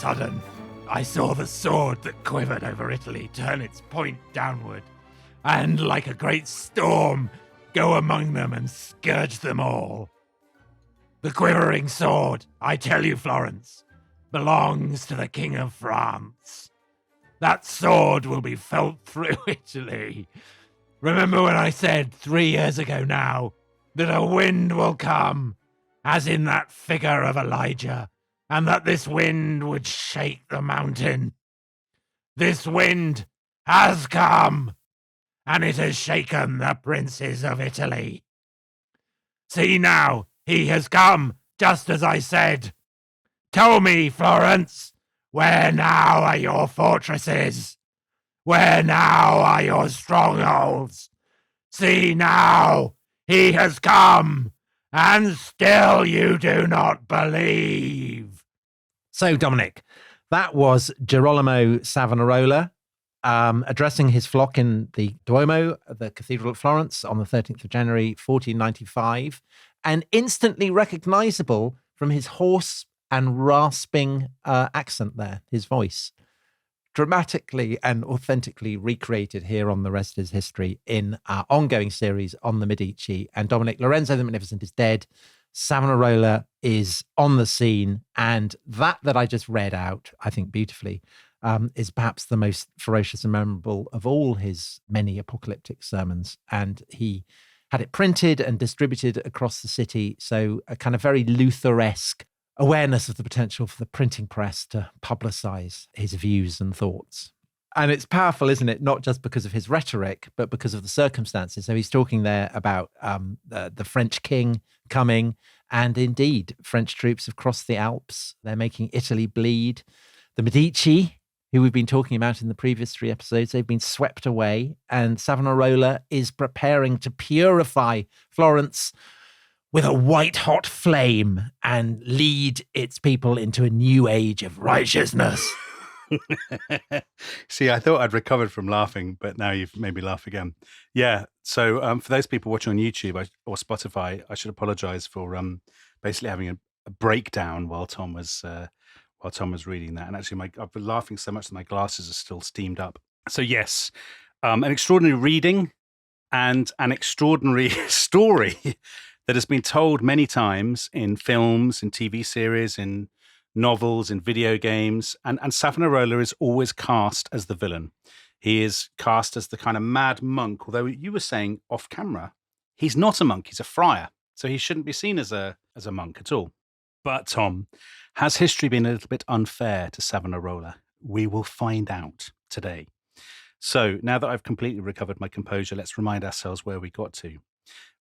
sudden, I saw the sword that quivered over Italy turn its point downward, and like a great storm, go among them and scourge them all. The quivering sword, I tell you, Florence, belongs to the King of France. That sword will be felt through Italy. Remember when I said 3 years ago now that a wind will come, as in that figure of Elijah, and that this wind would shake the mountain? This wind has come, and it has shaken the princes of Italy. See now, he has come, just as I said. Tell me, Florence, where now are your fortresses? Where now are your strongholds? See now, he has come, and still you do not believe. So, Dominic, that was Girolamo Savonarola addressing his flock in the Duomo, the Cathedral at Florence, on the 13th of January, 1495, and instantly recognizable from his hoarse and rasping accent there, his voice. Dramatically and authentically recreated here on The Rest is History in our ongoing series on the Medici. And Dominic, Lorenzo the Magnificent is dead. Savonarola is on the scene. And that I just read out, I think beautifully, is perhaps the most ferocious and memorable of all his many apocalyptic sermons. And he had it printed and distributed across the city. So a kind of very Luther-esque awareness of the potential for the printing press to publicize his views and thoughts. And it's powerful, isn't it? Not just because of his rhetoric, but because of the circumstances. So he's talking there about the French king coming, and indeed, French troops have crossed the Alps. They're making Italy bleed. The Medici, who we've been talking about in the previous 3 episodes, they've been swept away, and Savonarola is preparing to purify Florence with a white-hot flame and lead its people into a new age of righteousness. See, I thought I'd recovered from laughing, but now you've made me laugh again. Yeah, so for those people watching on YouTube or Spotify, I should apologize for basically having a breakdown while Tom was reading that. And actually, I've been laughing so much that my glasses are still steamed up. So yes, an extraordinary reading and an extraordinary story that has been told many times in films, in TV series, in novels, in video games. And Savonarola is always cast as the villain. He is cast as the kind of mad monk, although you were saying off camera, he's not a monk, he's a friar. So he shouldn't be seen as a monk at all. But Tom, has history been a little bit unfair to Savonarola? We will find out today. So now that I've completely recovered my composure, let's remind ourselves where we got to.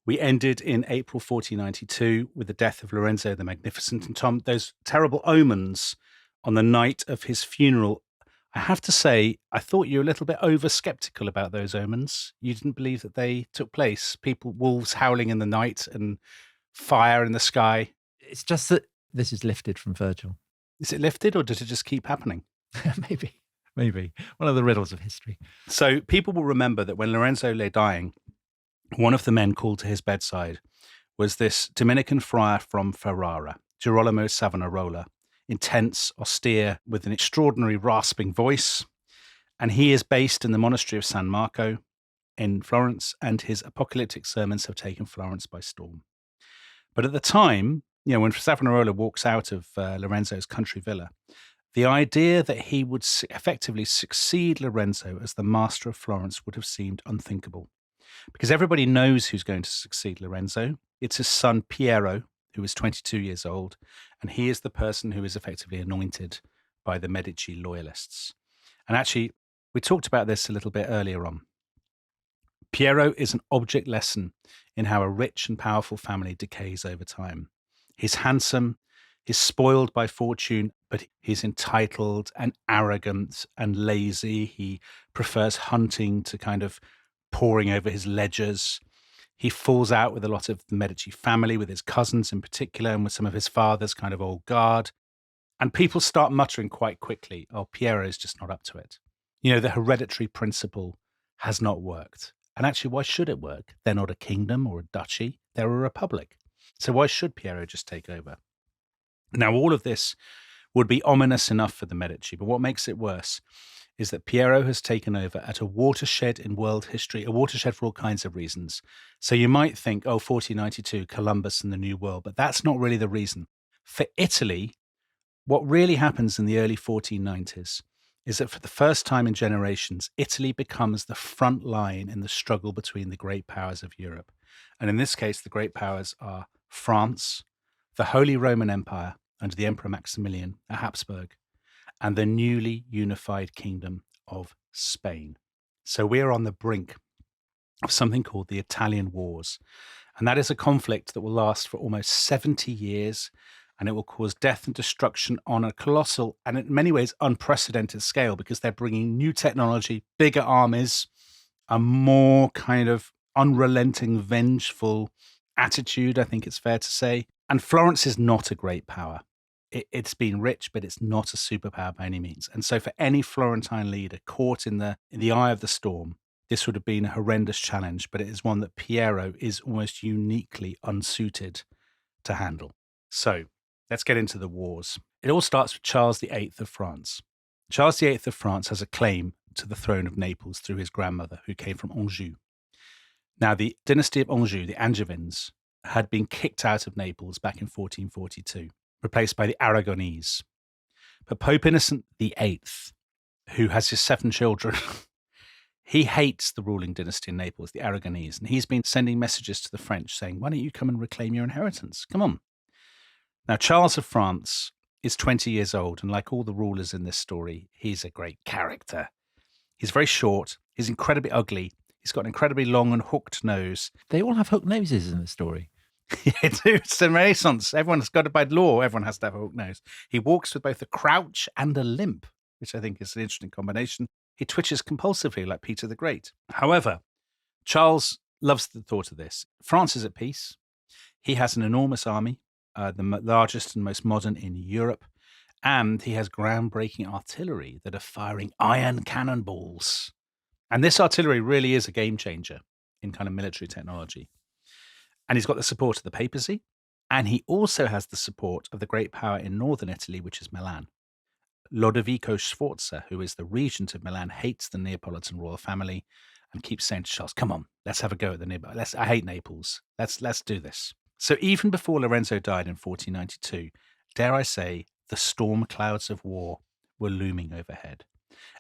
We ended in April 1492 with the death of Lorenzo the Magnificent. And Tom, those terrible omens on the night of his funeral, I have to say, I thought you were a little bit over-skeptical about those omens. You didn't believe that they took place. Wolves howling in the night and fire in the sky. It's just that this is lifted from Virgil. Is it lifted, or does it just keep happening? Maybe. One of the riddles of history. So people will remember that when Lorenzo lay dying, one of the men called to his bedside was this Dominican friar from Ferrara, Girolamo Savonarola, intense, austere, with an extraordinary rasping voice. And he is based in the monastery of San Marco in Florence, and his apocalyptic sermons have taken Florence by storm. But at the time, when Savonarola walks out of Lorenzo's country villa, the idea that he would effectively succeed Lorenzo as the master of Florence would have seemed unthinkable. Because everybody knows who's going to succeed Lorenzo. It's his son Piero, who is 22 years old, and he is the person who is effectively anointed by the Medici loyalists. And actually, we talked about this a little bit earlier on. Piero is an object lesson in how a rich and powerful family decays over time. He's handsome, he's spoiled by fortune, but he's entitled and arrogant and lazy. He prefers hunting to kind of poring over his ledgers. He falls out with a lot of the Medici family, with his cousins in particular, and with some of his father's kind of old guard. And people start muttering quite quickly, oh, Piero is just not up to it. The hereditary principle has not worked. And actually, why should it work? They're not a kingdom or a duchy. They're a republic. So why should Piero just take over? Now, all of this would be ominous enough for the Medici. But what makes it worse is that Piero has taken over at a watershed in world history, a watershed for all kinds of reasons. So you might think, 1492, Columbus and the New World, but that's not really the reason. For Italy, what really happens in the early 1490s is that for the first time in generations, Italy becomes the front line in the struggle between the great powers of Europe. And in this case, the great powers are France, the Holy Roman Empire under the Emperor Maximilian, a Habsburg, and the newly unified kingdom of Spain. So we're on the brink of something called the Italian Wars. And that is a conflict that will last for almost 70 years, and it will cause death and destruction on a colossal and in many ways unprecedented scale, because they're bringing new technology, bigger armies, a more kind of unrelenting, vengeful attitude, I think it's fair to say. And Florence is not a great power. It's been rich, but it's not a superpower by any means. And so for any Florentine leader caught in the eye of the storm, this would have been a horrendous challenge, but it is one that Piero is almost uniquely unsuited to handle. So let's get into the wars. It all starts with Charles VIII of France. Charles VIII of France has a claim to the throne of Naples through his grandmother, who came from Anjou. Now, the dynasty of Anjou, the Angevins, had been kicked out of Naples back in 1442. Replaced by the Aragonese. But Pope Innocent VIII, who has his 7 children, he hates the ruling dynasty in Naples, the Aragonese, and he's been sending messages to the French saying, why don't you come and reclaim your inheritance? Come on. Now, Charles of France is 20 years old, and like all the rulers in this story, he's a great character. He's very short, he's incredibly ugly, he's got an incredibly long and hooked nose. They all have hooked noses in the story. Yeah, dude, it's the Renaissance. Everyone's got it by law. Everyone has to have a hook nose. He walks with both a crouch and a limp, which I think is an interesting combination. He twitches compulsively like Peter the Great. However, Charles loves the thought of this. France is at peace. He has an enormous army, the largest and most modern in Europe, and he has groundbreaking artillery that are firing iron cannonballs. And this artillery really is a game changer in kind of military technology. And he's got the support of the papacy, and he also has the support of the great power in northern Italy, which is Milan. Lodovico Sforza, who is the regent of Milan, hates the Neapolitan royal family and keeps saying to Charles, come on, let's have a go at the Neapolitan. I hate Naples. Let's do this. So even before Lorenzo died in 1492, dare I say, the storm clouds of war were looming overhead.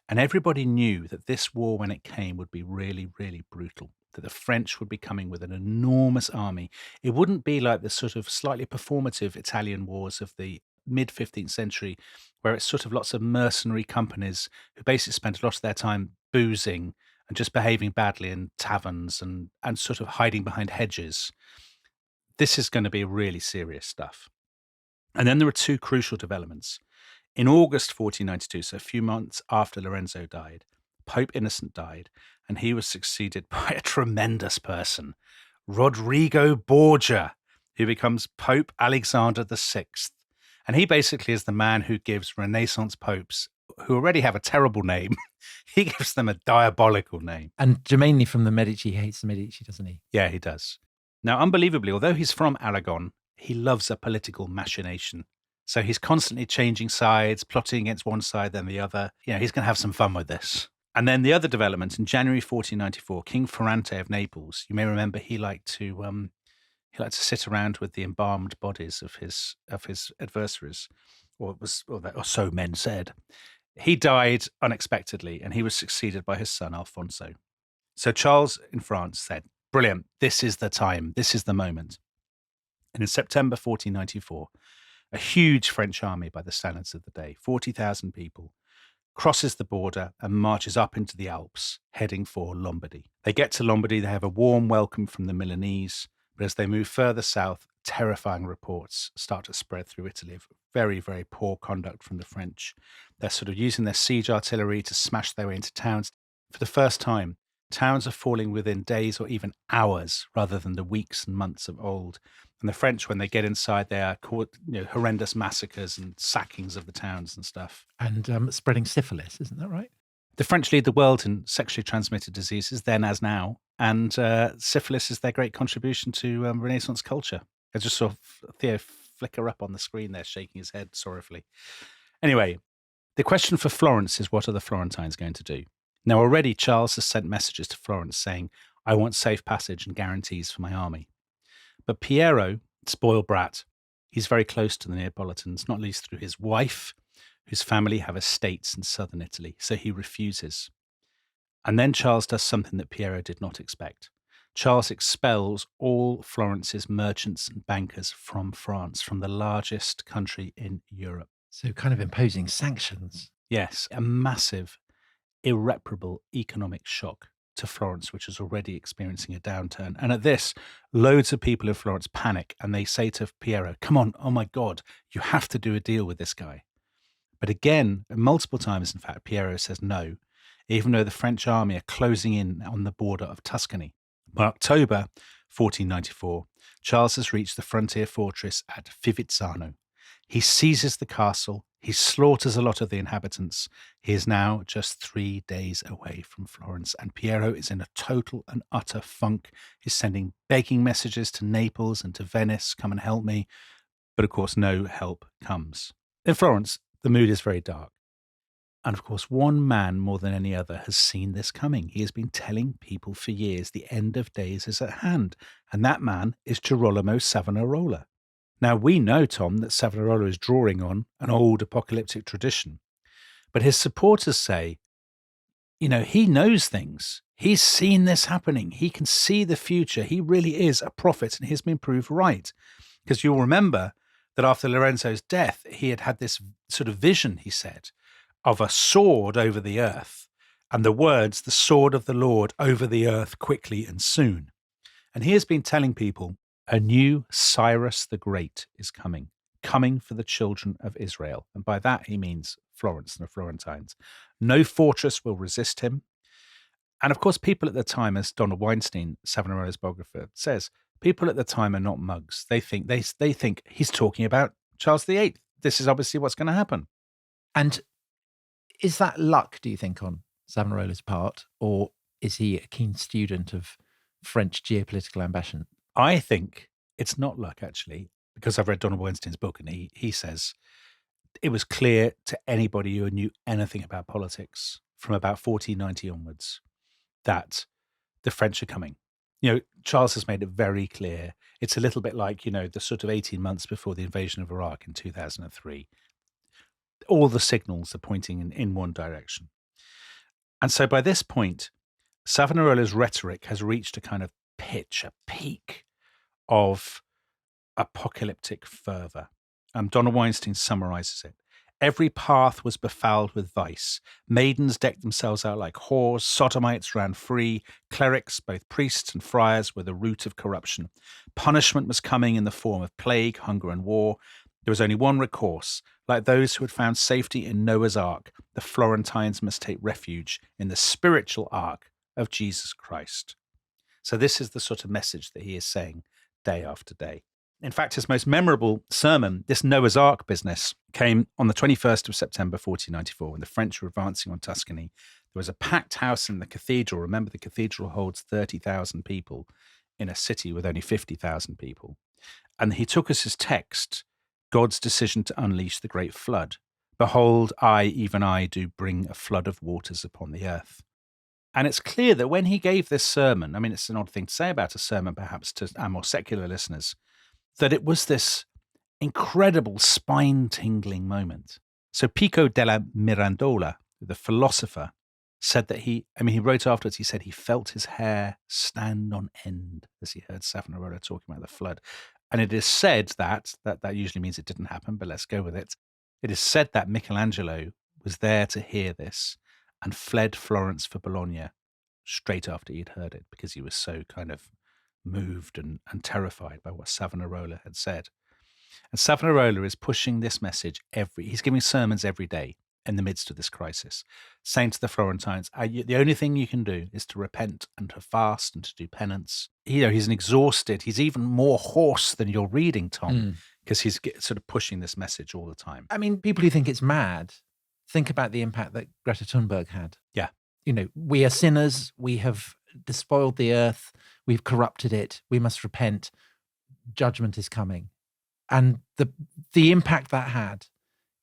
And everybody knew that this war, when it came, would be really, really brutal. That the French would be coming with an enormous army. It wouldn't be like the sort of slightly performative Italian wars of the mid-15th century, where it's sort of lots of mercenary companies who basically spent a lot of their time boozing and just behaving badly in taverns and sort of hiding behind hedges. This is going to be really serious stuff. And then there are 2 crucial developments. In August 1492, so a few months after Lorenzo died, Pope Innocent died, and he was succeeded by a tremendous person, Rodrigo Borgia, who becomes Pope Alexander VI. And he basically is the man who gives Renaissance popes, who already have a terrible name, he gives them a diabolical name. And Germainly from the Medici hates the Medici, doesn't he? Yeah, he does. Now, unbelievably, although he's from Aragon, he loves a political machination. So he's constantly changing sides, plotting against one side then the other. You know, he's going to have some fun with this. And then the other development, in January 1494, King Ferrante of Naples, you may remember he liked to sit around with the embalmed bodies of his adversaries, or so men said. He died unexpectedly, and he was succeeded by his son Alfonso. So Charles in France said, brilliant, this is the time, this is the moment. And in September 1494, a huge French army by the standards of the day, 40,000 people, crosses the border and marches up into the Alps, heading for Lombardy. They get to Lombardy, they have a warm welcome from the Milanese, but as they move further south, terrifying reports start to spread through Italy of very, very poor conduct from the French. They're sort of using their siege artillery to smash their way into towns. For the first time, towns are falling within days or even hours rather than the weeks and months of old. And the French, when they get inside, they are caught, horrendous massacres and sackings of the towns and stuff. And spreading syphilis, isn't that right? The French lead the world in sexually transmitted diseases, then as now. And syphilis is their great contribution to Renaissance culture. I just saw Theo flicker up on the screen there, shaking his head sorrowfully. Anyway, the question for Florence is, what are the Florentines going to do? Now, already Charles has sent messages to Florence saying, I want safe passage and guarantees for my army. But Piero, spoiled brat, he's very close to the Neapolitans, not least through his wife, whose family have estates in southern Italy, so he refuses. And then Charles does something that Piero did not expect. Charles expels all Florence's merchants and bankers from France, from the largest country in Europe. So kind of imposing sanctions. Yes, a massive, irreparable economic shock to Florence, which is already experiencing a downturn. And at this, loads of people in Florence panic and they say to Piero, come on, oh my God, you have to do a deal with this guy. But again, multiple times, in fact, Piero says no, even though the French army are closing in on the border of Tuscany. By October 1494, Charles has reached the frontier fortress at Fivizzano. He seizes the castle. He slaughters a lot of the inhabitants. He is now just 3 days away from Florence, and Piero is in a total and utter funk. He's sending begging messages to Naples and to Venice, come and help me. But of course, no help comes. In Florence, the mood is very dark. And of course, one man more than any other has seen this coming. He has been telling people for years the end of days is at hand. And that man is Girolamo Savonarola. Now, we know, Tom, that Savonarola is drawing on an old apocalyptic tradition. But his supporters say, you know, he knows things. He's seen this happening. He can see the future. He really is a prophet, and he's been proved right. Because you'll remember that after Lorenzo's death, he had had this sort of vision, he said, of a sword over the earth, and the words, the sword of the Lord over the earth quickly and soon. And he has been telling people, a new Cyrus the Great is coming for the children of Israel. And by that, he means Florence and the Florentines. No fortress will resist him. And of course, people at the time, as Donald Weinstein, Savonarola's biographer, says, people at the time are not mugs. They think he's talking about Charles VIII. This is obviously what's going to happen. And is that luck, do you think, on Savonarola's part, or is he a keen student of French geopolitical ambition? I think it's not luck, actually, because I've read Donald Weinstein's book, and he says it was clear to anybody who knew anything about politics from about 1490 onwards that the French are coming. You know, Charles has made it very clear. It's a little bit like, you know, the sort of 18 months before the invasion of Iraq in 2003. All the signals are pointing in one direction. And so by this point, Savonarola's rhetoric has reached a kind of pitch, a peak of apocalyptic fervour. Donald Weinstein summarizes it. Every path was befouled with vice. Maidens decked themselves out like whores. Sodomites ran free. Clerics, both priests and friars, were the root of corruption. Punishment was coming in the form of plague, hunger, and war. There was only one recourse. Like those who had found safety in Noah's Ark, the Florentines must take refuge in the spiritual ark of Jesus Christ. So this is the sort of message that he is saying day after day. In fact, his most memorable sermon, this Noah's Ark business, came on the 21st of September 1494, when the French were advancing on Tuscany. There was a packed house in the cathedral. Remember, the cathedral holds 30,000 people in a city with only 50,000 people. And he took as his text God's decision to unleash the great flood. Behold, I, even I, do bring a flood of waters upon the earth. And it's clear that when he gave this sermon, I mean, it's an odd thing to say about a sermon, perhaps to our more secular listeners, that it was this incredible spine-tingling moment. So Pico della Mirandola, the philosopher, said that he wrote afterwards, he said he felt his hair stand on end as he heard Savonarola talking about the flood. And it is said that usually means it didn't happen, but let's go with it. It is said that Michelangelo was there to hear this and fled Florence for Bologna straight after he'd heard it, because he was so kind of moved and terrified by what Savonarola had said. And Savonarola is pushing this message he's giving sermons every day in the midst of this crisis, saying to the Florentines, the only thing you can do is to repent and to fast and to do penance. He's exhausted. He's even more hoarse than you're reading, Tom, because he's sort of pushing this message all the time. I mean, people who think it's mad, think about the impact that Greta Thunberg had. Yeah. You know, we are sinners. We have despoiled the earth. We've corrupted it. We must repent. Judgment is coming. And the impact that had,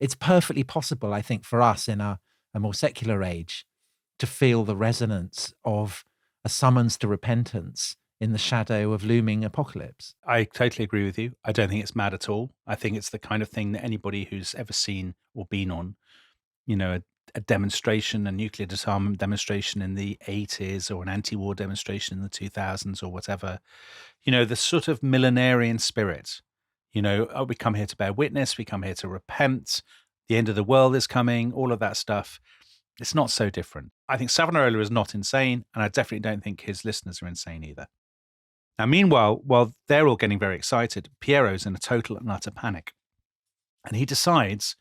it's perfectly possible, I think, for us in a more secular age to feel the resonance of a summons to repentance in the shadow of looming apocalypse. I totally agree with you. I don't think it's mad at all. I think it's the kind of thing that anybody who's ever seen or been on, a demonstration, a nuclear disarmament demonstration in the 80s or an anti-war demonstration in the 2000s or whatever, the sort of millenarian spirit, we come here to bear witness, we come here to repent, the end of the world is coming, all of that stuff. It's not so different. I think Savonarola is not insane, and I definitely don't think his listeners are insane either. Now, meanwhile, while they're all getting very excited, Piero's in a total and utter panic. And he decides,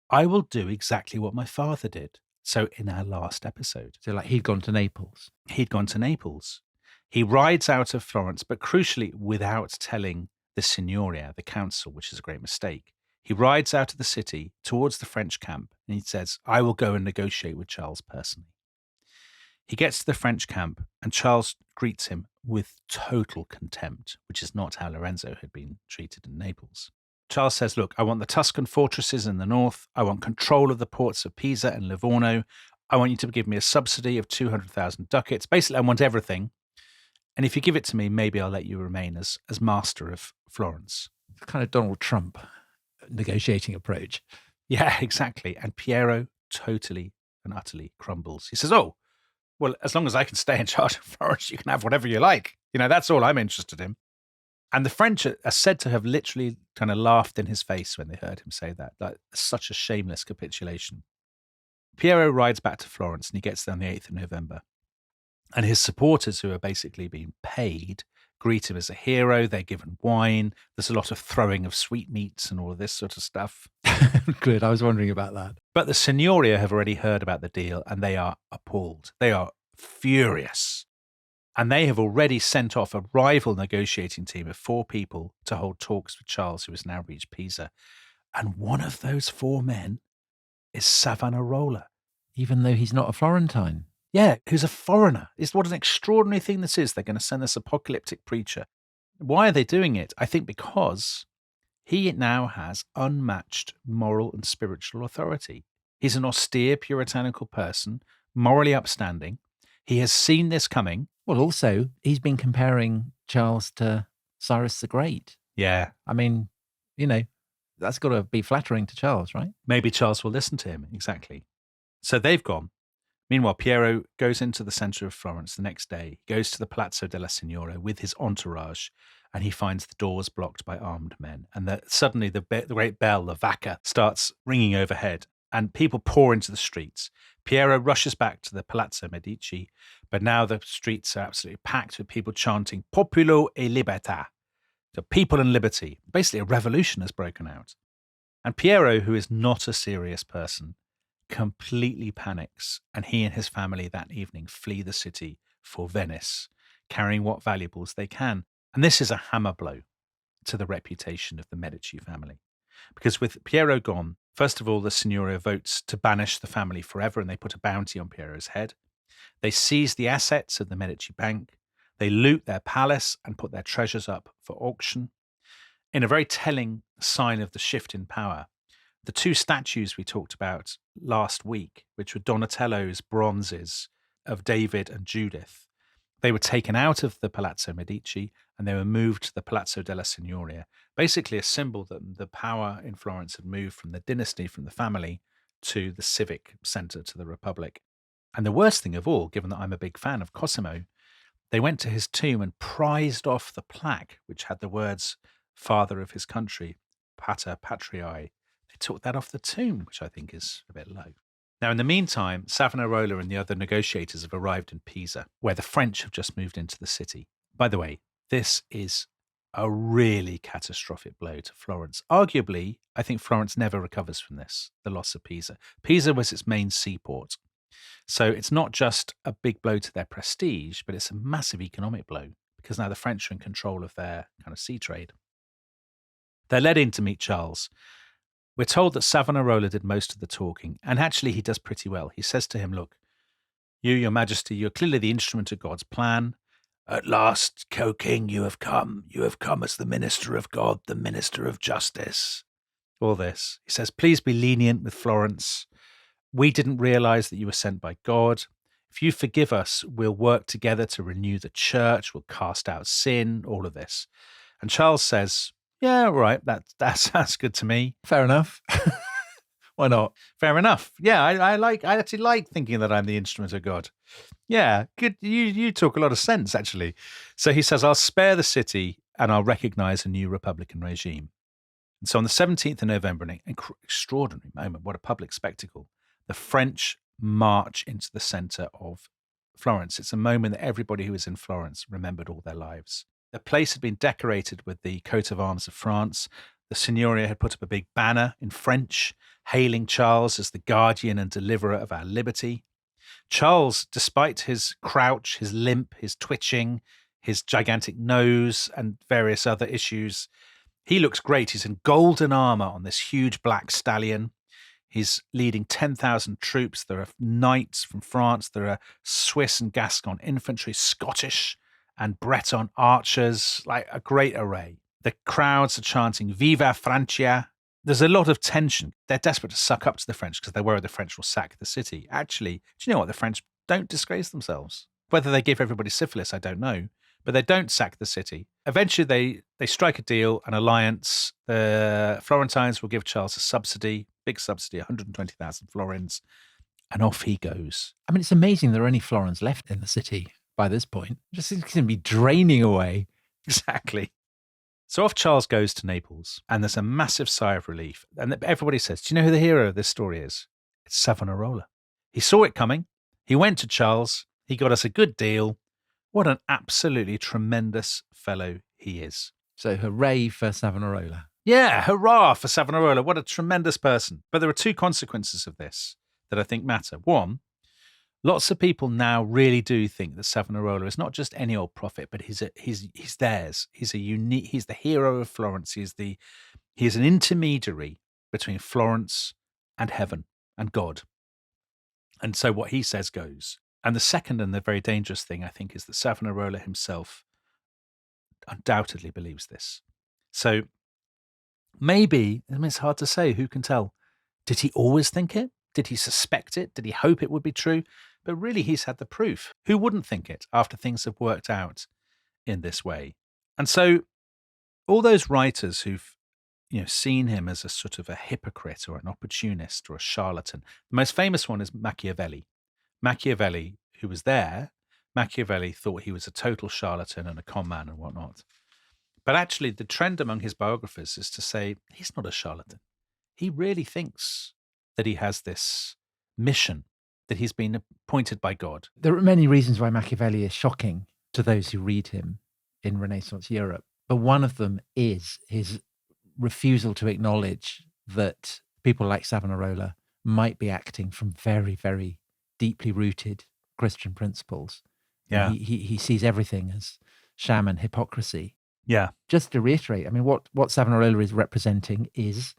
I will do exactly what my father did. So in our last episode. So like he'd gone to Naples. He'd gone to Naples. He rides out of Florence, but crucially without telling the Signoria, the council, which is a great mistake. He rides out of the city towards the French camp and he says, I will go and negotiate with Charles personally. He gets to the French camp and Charles greets him with total contempt, which is not how Lorenzo had been treated in Naples. Charles says, look, I want the Tuscan fortresses in the north. I want control of the ports of Pisa and Livorno. I want you to give me a subsidy of 200,000 ducats. Basically, I want everything. And if you give it to me, maybe I'll let you remain as master of Florence. It's kind of Donald Trump negotiating approach. Yeah, exactly. And Piero totally and utterly crumbles. He says, oh, well, as long as I can stay in charge of Florence, you can have whatever you like. That's all I'm interested in. And the French are said to have literally kind of laughed in his face when they heard him say that. Like, such a shameless capitulation. Piero rides back to Florence and he gets there on the 8th of November. And his supporters, who are basically being paid, greet him as a hero. They're given wine. There's a lot of throwing of sweetmeats and all of this sort of stuff. Good. I was wondering about that. But the Signoria have already heard about the deal and they are appalled. They are furious. And they have already sent off a rival negotiating team of 4 people to hold talks with Charles, who has now reached Pisa. And one of those 4 men is Savonarola. Even though he's not a Florentine. Yeah, who's a foreigner. What an extraordinary thing this is. They're going to send this apocalyptic preacher. Why are they doing it? I think because he now has unmatched moral and spiritual authority. He's an austere, puritanical person, morally upstanding. He has seen this coming. Well, also, he's been comparing Charles to Cyrus the Great. Yeah. I mean, that's got to be flattering to Charles, right? Maybe Charles will listen to him. Exactly. So they've gone. Meanwhile, Piero goes into the centre of Florence the next day. He goes to the Palazzo della Signora with his entourage, and he finds the doors blocked by armed men. And suddenly the great bell, the Vacca, starts ringing overhead, and people pour into the streets. Piero rushes back to the Palazzo Medici, but now the streets are absolutely packed with people chanting Populo e Libertà, the people and liberty. Basically, a revolution has broken out. And Piero, who is not a serious person, completely panics, and he and his family that evening flee the city for Venice, carrying what valuables they can. And this is a hammer blow to the reputation of the Medici family. Because with Piero gone, first of all, the Signoria votes to banish the family forever, and they put a bounty on Piero's head. They seize the assets of the Medici Bank. They loot their palace and put their treasures up for auction. In a very telling sign of the shift in power, the 2 statues we talked about last week, which were Donatello's bronzes of David and Judith, they were taken out of the Palazzo Medici and they were moved to the Palazzo della Signoria, basically a symbol that the power in Florence had moved from the dynasty, from the family, to the civic centre, to the Republic. And the worst thing of all, given that I'm a big fan of Cosimo, they went to his tomb and prized off the plaque, which had the words, Father of his country, Pater Patriae. They took that off the tomb, which I think is a bit low. Now, in the meantime, Savonarola and the other negotiators have arrived in Pisa, where the French have just moved into the city. By the way, this is a really catastrophic blow to Florence. Arguably, I think Florence never recovers from this, the loss of Pisa. Pisa was its main seaport. So it's not just a big blow to their prestige, but it's a massive economic blow because now the French are in control of their kind of sea trade. They're led in to meet Charles. We're told that Savonarola did most of the talking, and actually he does pretty well. He says to him, look, your majesty, you're clearly the instrument of God's plan. At last, O king, you have come as the minister of God, the minister of justice. all this. He says, please be lenient with Florence. We didn't realize that you were sent by God. If you forgive us, we'll work together to renew the church. We'll cast out sin, all of this. And Charles says, yeah, all right, that sounds good to me. Fair enough. Why not? Fair enough. Yeah, I actually like thinking that I'm the instrument of God. Yeah, good. You talk a lot of sense, actually. So he says, I'll spare the city and I'll recognize a new Republican regime. And so on the 17th of November, an extraordinary moment, what a public spectacle, the French march into the center of Florence. It's a moment that everybody who was in Florence remembered all their lives. The place had been decorated with the coat of arms of France. The Signoria had put up a big banner in French, hailing Charles as the guardian and deliverer of our liberty. Charles, despite his crouch, his limp, his twitching, his gigantic nose, and various other issues, he looks great. He's in golden armor on this huge black stallion. He's leading 10,000 troops. There are knights from France. There are Swiss and Gascon infantry, Scottish and Breton archers, like a great array. The crowds are chanting, Viva Francia. There's a lot of tension. They're desperate to suck up to the French because they're worried the French will sack the city. Actually, do you know what? The French don't disgrace themselves. Whether they give everybody syphilis, I don't know. But they don't sack the city. Eventually, they strike a deal, an alliance. The Florentines will give Charles a subsidy, big subsidy, 120,000 florins, and off he goes. I mean, it's amazing there are any florins left in the city by this point. Just seems to be draining away. Exactly. So off Charles goes to Naples, and there's a massive sigh of relief. And everybody says, do you know who the hero of this story is? It's Savonarola. He saw it coming. He went to Charles. He got us a good deal. What an absolutely tremendous fellow he is. So hooray for Savonarola. Yeah, hurrah for Savonarola. What a tremendous person. But there are two consequences of this that I think matter. One, lots of people now really do think that Savonarola is not just any old prophet, but he's theirs. He's the hero of Florence. He's an intermediary between Florence and heaven and God. And so what he says goes. And the second and the very dangerous thing, I think, is that Savonarola himself undoubtedly believes this. So maybe, I mean, it's hard to say, who can tell? Did he always think it? Did he suspect it? Did he hope it would be true? But really, he's had the proof. Who wouldn't think it after things have worked out in this way? And so all those writers who've seen him as a sort of a hypocrite or an opportunist or a charlatan, the most famous one is Machiavelli. Machiavelli, who was there, Machiavelli thought he was a total charlatan and a con man and whatnot. But actually, the trend among his biographers is to say he's not a charlatan. He really thinks that he has this mission, that he's been appointed by God. There are many reasons why Machiavelli is shocking to those who read him in Renaissance Europe. But one of them is his refusal to acknowledge that people like Savonarola might be acting from very, very deeply rooted Christian principles. Yeah. He sees everything as sham and hypocrisy. Yeah. Just to reiterate, I mean, what Savonarola is representing is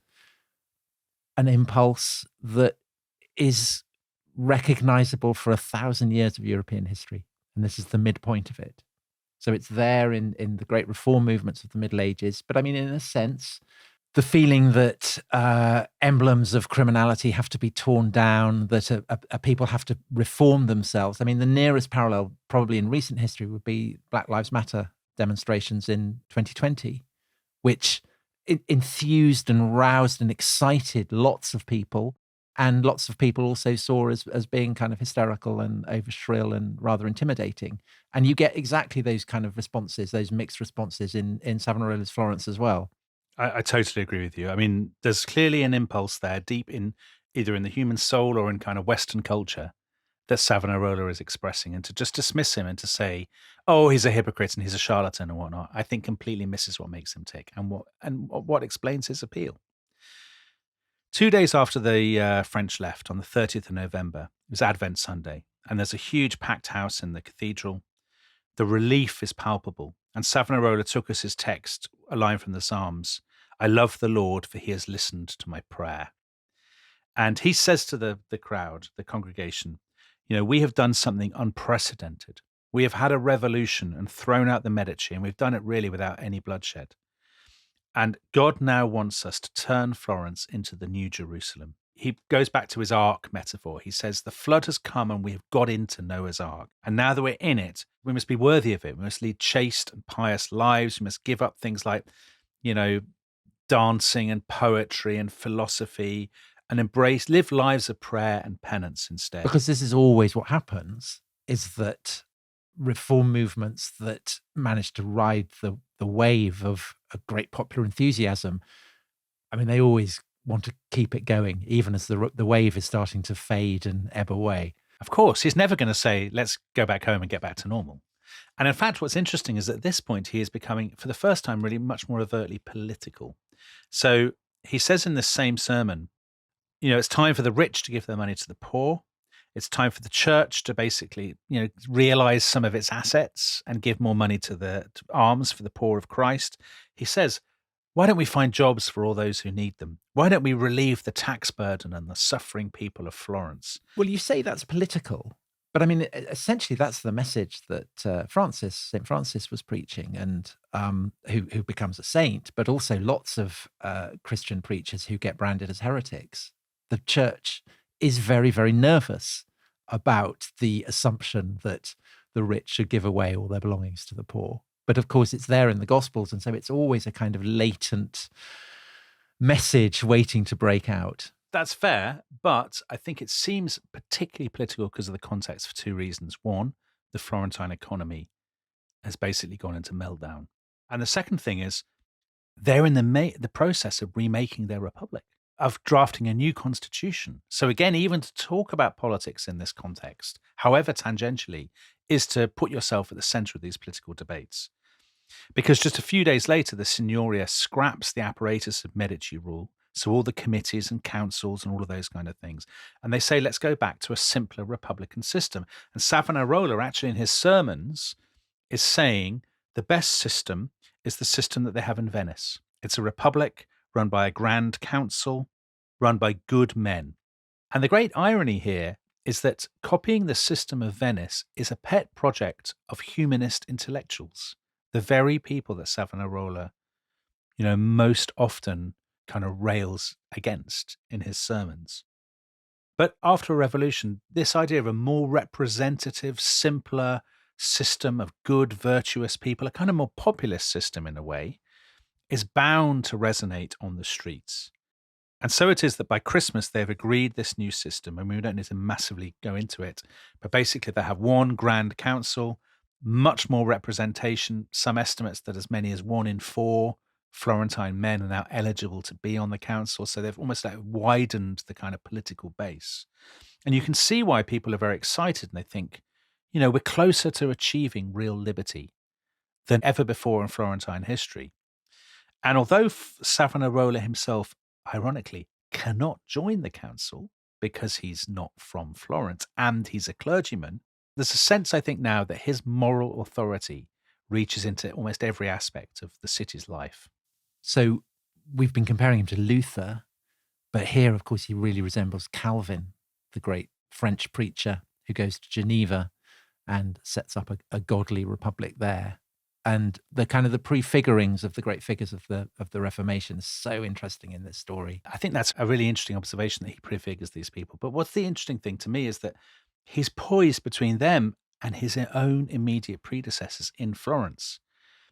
an impulse that is recognizable for 1,000 years of European history. And this is the midpoint of it. So it's there in the great reform movements of the Middle Ages. But I mean, in a sense, the feeling that emblems of criminality have to be torn down, that people have to reform themselves. I mean, the nearest parallel probably in recent history would be Black Lives Matter demonstrations in 2020, which enthused and roused and excited lots of people. And lots of people also saw as being kind of hysterical and over shrill and rather intimidating. And you get exactly those kind of responses, those mixed responses in Savonarola's Florence as well. I totally agree with you. I mean, there's clearly an impulse there deep in either in the human soul or in kind of Western culture that Savonarola is expressing. And to just dismiss him and to say, oh, he's a hypocrite and he's a charlatan and whatnot, I think completely misses what makes him tick and what explains his appeal. 2 days after the French left, on the 30th of November, it was Advent Sunday, and there's a huge packed house in the cathedral. The relief is palpable, and Savonarola took as his text a line from the Psalms, I love the Lord, for he has listened to my prayer. And he says to the crowd, the congregation, we have done something unprecedented. We have had a revolution and thrown out the Medici, and we've done it really without any bloodshed. And God now wants us to turn Florence into the New Jerusalem. He goes back to his ark metaphor. He says, the flood has come and we have got into Noah's ark. And now that we're in it, we must be worthy of it. We must lead chaste and pious lives. We must give up things like, dancing and poetry and philosophy and live lives of prayer and penance instead. Because this is always what happens, is that reform movements that manage to ride the wave of a great popular enthusiasm, I mean, they always want to keep it going, even as the wave is starting to fade and ebb away. Of course, he's never going to say, let's go back home and get back to normal. And in fact, what's interesting is at this point, he is becoming, for the first time, really much more overtly political. So he says in this same sermon, it's time for the rich to give their money to the poor. It's time for the church to basically, realize some of its assets and give more money to alms for the poor of Christ. He says, why don't we find jobs for all those who need them? Why don't we relieve the tax burden and the suffering people of Florence? Well, you say that's political, but I mean, essentially that's the message that St. Francis was preaching, and who becomes a saint, but also lots of Christian preachers who get branded as heretics. The church is very, very nervous about the assumption that the rich should give away all their belongings to the poor. But of course, it's there in the Gospels, and so it's always a kind of latent message waiting to break out. That's fair, but I think it seems particularly political because of the context for two reasons. One, the Florentine economy has basically gone into meltdown. And the second thing is they're in the process of remaking their republic, of drafting a new constitution. So again, even to talk about politics in this context, however tangentially, is to put yourself at the center of these political debates. Because just a few days later, the Signoria scraps the apparatus of Medici rule, so all the committees and councils and all of those kind of things. And they say, let's go back to a simpler republican system. And Savonarola, actually in his sermons, is saying the best system is the system that they have in Venice. It's a republic run by a grand council, run by good men. And the great irony here is that copying the system of Venice is a pet project of humanist intellectuals, the very people that Savonarola, most often kind of rails against in his sermons. But after a revolution, this idea of a more representative, simpler system of good, virtuous people, a kind of more populist system in a way, is bound to resonate on the streets. And so it is that by Christmas, they've agreed this new system, and we don't need to massively go into it, but basically they have one grand council, much more representation, some estimates that as many as 1 in 4 Florentine men are now eligible to be on the council. So they've almost widened the kind of political base. And you can see why people are very excited, and they think, we're closer to achieving real liberty than ever before in Florentine history. And although Savonarola himself, ironically, cannot join the council because he's not from Florence and he's a clergyman, there's a sense, I think, now that his moral authority reaches into almost every aspect of the city's life. So we've been comparing him to Luther, but here, of course, he really resembles Calvin, the great French preacher who goes to Geneva and sets up a godly republic there. And the kind of the prefigurings of the great figures of the Reformation is so interesting in this story. I think that's a really interesting observation that he prefigures these people. But what's the interesting thing to me is that he's poised between them and his own immediate predecessors in Florence.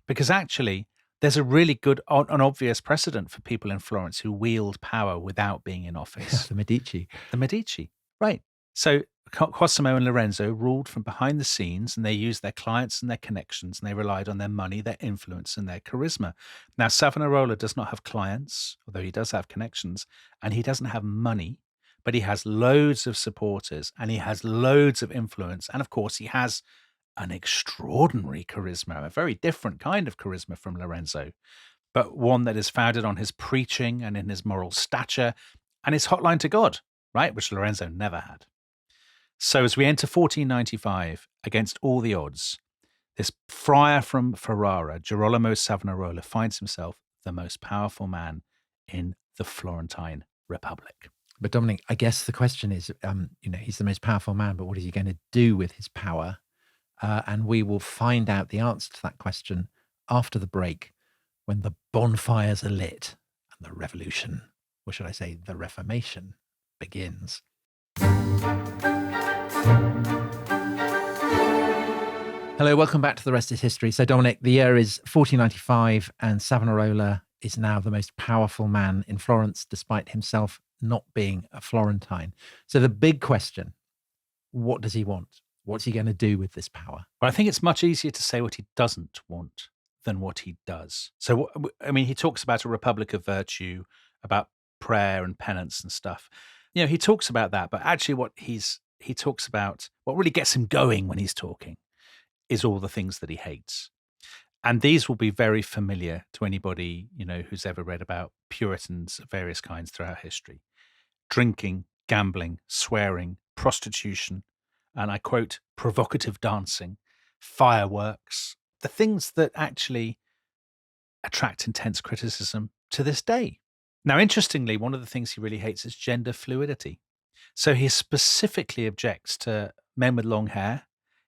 Because actually, there's a really good and obvious precedent for people in Florence who wield power without being in office. The Medici. The Medici, right. So Cosimo and Lorenzo ruled from behind the scenes, and they used their clients and their connections, and they relied on their money, their influence, and their charisma. Now, Savonarola does not have clients, although he does have connections, and he doesn't have money, but he has loads of supporters, and he has loads of influence. And of course, he has an extraordinary charisma, a very different kind of charisma from Lorenzo, but one that is founded on his preaching and in his moral stature and his hotline to God, right, which Lorenzo never had. So as we enter 1495, against all the odds, this friar from Ferrara, Girolamo Savonarola, finds himself the most powerful man in the Florentine Republic. But Dominic, I guess the question is, he's the most powerful man, but what is he going to do with his power? And we will find out the answer to that question after the break when the bonfires are lit and the revolution, or should I say the Reformation, begins. Hello, welcome back to The Rest is History. So, Dominic, the year is 1495 and Savonarola is now the most powerful man in Florence, despite himself not being a Florentine. So the big question, what does he want? What's he going to do with this power? Well, I think it's much easier to say what he doesn't want than what he does. So, I mean, he talks about a republic of virtue, about prayer and penance and stuff. You know, he talks about that, but actually what he talks about, what really gets him going when he's talking is all the things that he hates. And these will be very familiar to anybody, you know, who's ever read about Puritans of various kinds throughout history. Drinking, gambling, swearing, prostitution, and I quote, provocative dancing, fireworks, the things that actually attract intense criticism to this day. Now, interestingly, one of the things he really hates is gender fluidity. So he specifically objects to men with long hair.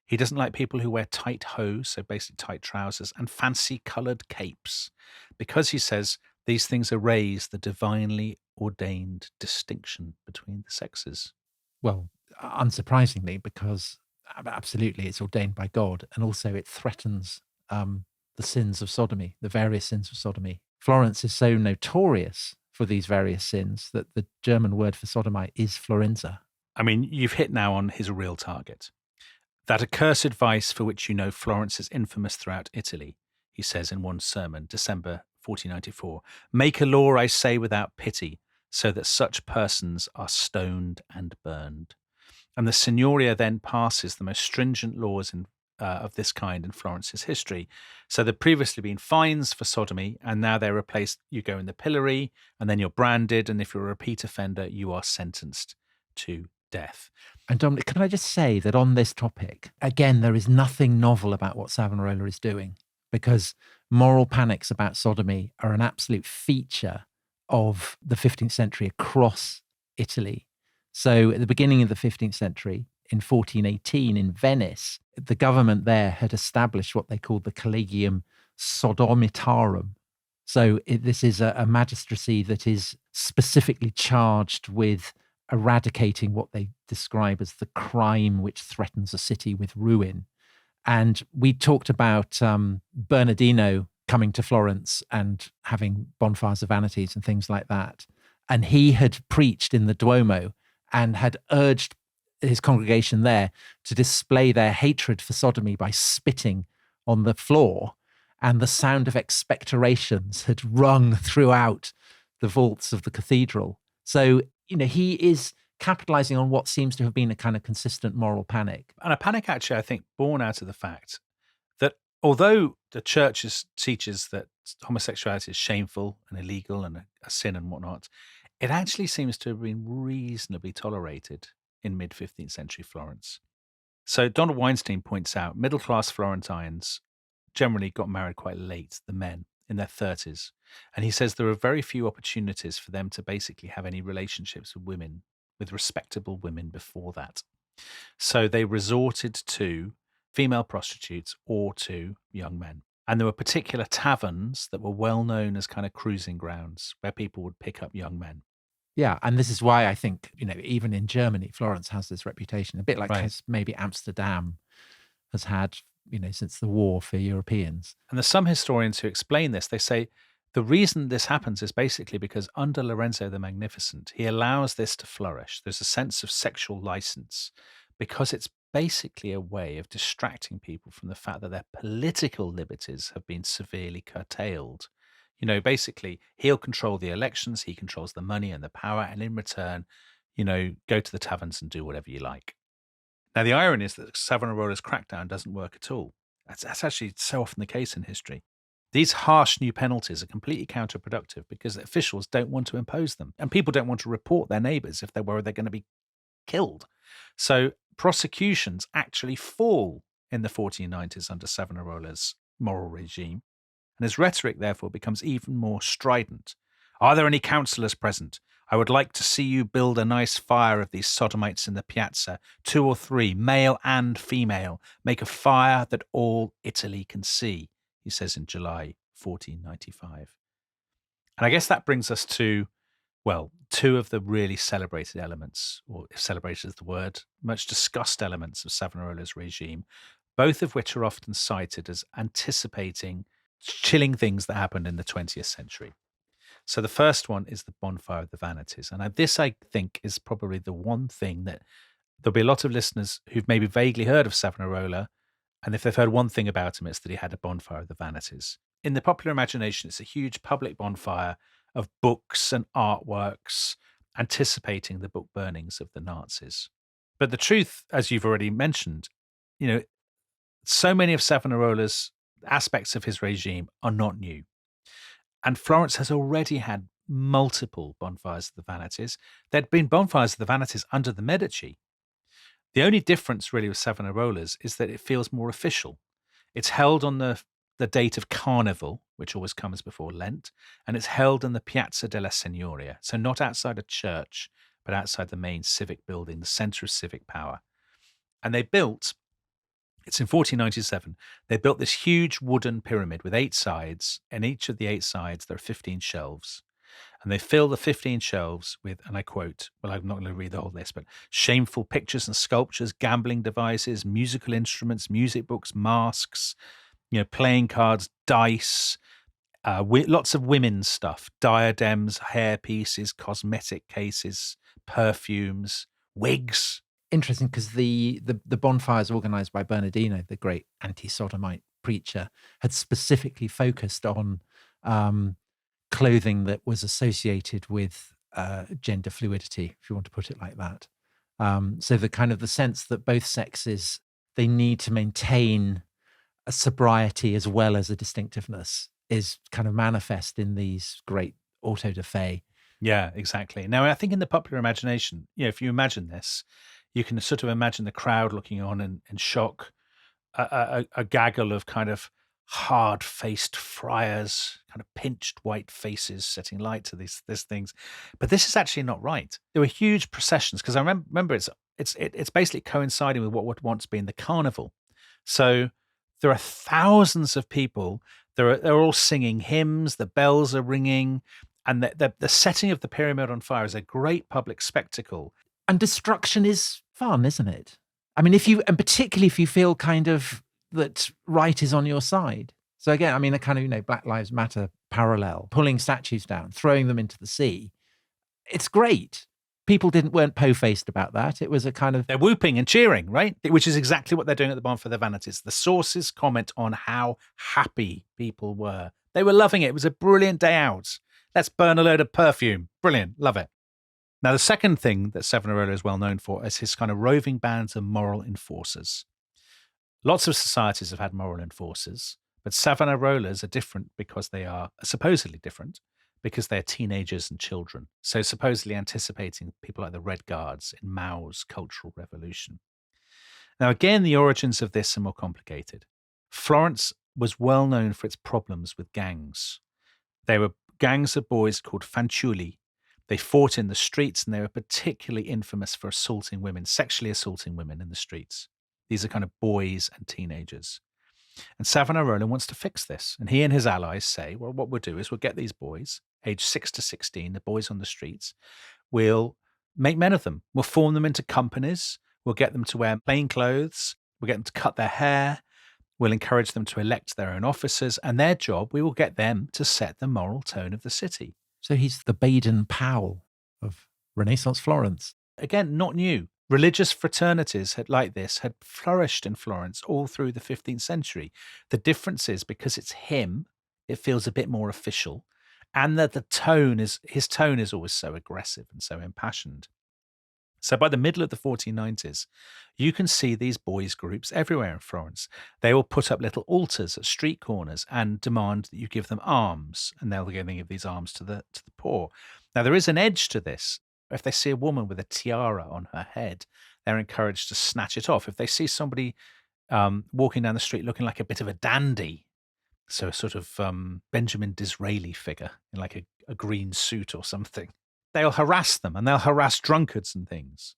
He doesn't like people who wear tight hose, so basically tight trousers, and fancy coloured capes, because he says these things erase the divinely ordained distinction between the sexes. Well, unsurprisingly, because absolutely it's ordained by God, and also it threatens the sins of sodomy, the various sins of sodomy. Florence is so notorious for these various sins that the German word for sodomite is Florenza. I mean, you've hit now on his real target. That accursed vice for which you know Florence is infamous throughout Italy, he says in one sermon, December 1494. Make a law, I say, without pity, so that such persons are stoned and burned. And the Signoria then passes the most stringent laws of this kind in Florence's history. So there'd previously been fines for sodomy, and now they're replaced. You go in the pillory, and then you're branded, and if you're a repeat offender, you are sentenced to death. And Dominic, can I just say that on this topic, again, there is nothing novel about what Savonarola is doing, because moral panics about sodomy are an absolute feature of the 15th century across Italy. So at the beginning of the 15th century, in 1418 in Venice, the government there had established what they called the Collegium Sodomitarum. So this is a magistracy that is specifically charged with eradicating what they describe as the crime which threatens a city with ruin. And we talked about Bernardino coming to Florence and having bonfires of vanities and things like that. And he had preached in the Duomo and had urged his congregation there to display their hatred for sodomy by spitting on the floor. And the sound of expectorations had rung throughout the vaults of the cathedral. So, you know, he is capitalizing on what seems to have been a kind of consistent moral panic. And a panic, actually, I think, born out of the fact that although the church teaches that homosexuality is shameful and illegal and a sin and whatnot, it actually seems to have been reasonably tolerated in mid-15th century Florence. So Donald Weinstein points out middle-class Florentines generally got married quite late, the men, in their 30s. And he says there are very few opportunities for them to basically have any relationships with women, with respectable women before that. So they resorted to female prostitutes or to young men. And there were particular taverns that were well known as kind of cruising grounds where people would pick up young men. Yeah, and this is why I think, you know, even in Germany, Florence has this reputation, a bit like Right. maybe Amsterdam has had, you know, since the war for Europeans. And there's some historians who explain this. They say the reason this happens is basically because under Lorenzo the Magnificent, he allows this to flourish. There's a sense of sexual license because it's basically a way of distracting people from the fact that their political liberties have been severely curtailed. You know, basically, he'll control the elections, he controls the money and the power, and in return, you know, go to the taverns and do whatever you like. Now, the irony is that Savonarola's crackdown doesn't work at all. That's actually so often the case in history. These harsh new penalties are completely counterproductive because officials don't want to impose them, and people don't want to report their neighbours if they're worried they're going to be killed. So prosecutions actually fall in the 1490s under Savonarola's moral regime, and his rhetoric therefore becomes even more strident. Are there any councillors present? I would like to see you build a nice fire of these sodomites in the piazza, 2 or 3, male and female. Make a fire that all Italy can see, he says in July 1495. And I guess that brings us to, well, two of the really celebrated elements, or if celebrated is the word, much discussed elements of Savonarola's regime, both of which are often cited as anticipating chilling things that happened in the 20th century. So the first one is the bonfire of the vanities. And this, I think, is probably the one thing that there'll be a lot of listeners who've maybe vaguely heard of Savonarola. And if they've heard one thing about him, it's that he had a bonfire of the vanities. In the popular imagination, it's a huge public bonfire of books and artworks anticipating the book burnings of the Nazis. But the truth, as you've already mentioned, so many of Savonarola's aspects of his regime are not new. And Florence has already had multiple bonfires of the vanities. There'd been bonfires of the vanities under the Medici. The only difference really with Savonarola's is that it feels more official. It's held on the date of Carnival, which always comes before Lent, and it's held in the Piazza della Signoria, so not outside a church, but outside the main civic building, the centre of civic power. And it's in 1497, they built this huge wooden pyramid with 8 sides, and each of the 8 sides there are 15 shelves. And they fill the 15 shelves with, and I quote, well, I'm not going to read the whole list, but shameful pictures and sculptures, gambling devices, musical instruments, music books, masks, playing cards, dice, lots of women's stuff, diadems, hair pieces, cosmetic cases, perfumes, wigs. Interesting, because the bonfires organized by Bernardino, the great anti-sodomite preacher, had specifically focused on clothing that was associated with gender fluidity, if you want to put it like that. So the sense that both sexes, they need to maintain a sobriety as well as a distinctiveness is kind of manifest in these great auto-da-fe. Yeah, exactly. Now, I think in the popular imagination, if you imagine this, you can sort of imagine the crowd looking on in shock, a gaggle of kind of hard-faced friars, kind of pinched white faces setting light to these things. But this is actually not right. There were huge processions, because I remember it's basically coinciding with what would once been the carnival. So there are thousands of people. They're all singing hymns. The bells are ringing, and the setting of the pyramid on fire is a great public spectacle. And destruction is fun, isn't it? I mean, particularly if you feel kind of that right is on your side. So again, I mean, a kind of, Black Lives Matter parallel, pulling statues down, throwing them into the sea. It's great. People weren't po-faced about that. It was a kind of... They're whooping and cheering, right? Which is exactly what they're doing at the Bonfire of the Vanities. The sources comment on how happy people were. They were loving it. It was a brilliant day out. Let's burn a load of perfume. Brilliant. Love it. Now, the second thing that Savonarola is well known for is his kind of roving bands of moral enforcers. Lots of societies have had moral enforcers, but Savonarola's are different because they are supposedly different because they're teenagers and children. So supposedly anticipating people like the Red Guards in Mao's Cultural Revolution. Now, again, the origins of this are more complicated. Florence was well known for its problems with gangs. They were gangs of boys called fanciulli. They fought in the streets, and they were particularly infamous for assaulting women, sexually assaulting women in the streets. These are kind of boys and teenagers. And Savonarola wants to fix this. And he and his allies say, well, what we'll do is we'll get these boys, aged 6 to 16, the boys on the streets. We'll make men of them. We'll form them into companies. We'll get them to wear plain clothes. We'll get them to cut their hair. We'll encourage them to elect their own officers. And their job, we will get them to set the moral tone of the city. So he's the Baden-Powell of Renaissance Florence. Again, not new. Religious fraternities had flourished in Florence all through the 15th century. The difference is because it's him, it feels a bit more official, and that his tone is always so aggressive and so impassioned. So by the middle of the 1490s, you can see these boys' groups everywhere in Florence. They will put up little altars at street corners and demand that you give them alms, and they'll give these alms to the poor. Now, there is an edge to this. If they see a woman with a tiara on her head, they're encouraged to snatch it off. If they see somebody walking down the street looking like a bit of a dandy, so a sort of Benjamin Disraeli figure in like a green suit or something, they'll harass them, and they'll harass drunkards and things.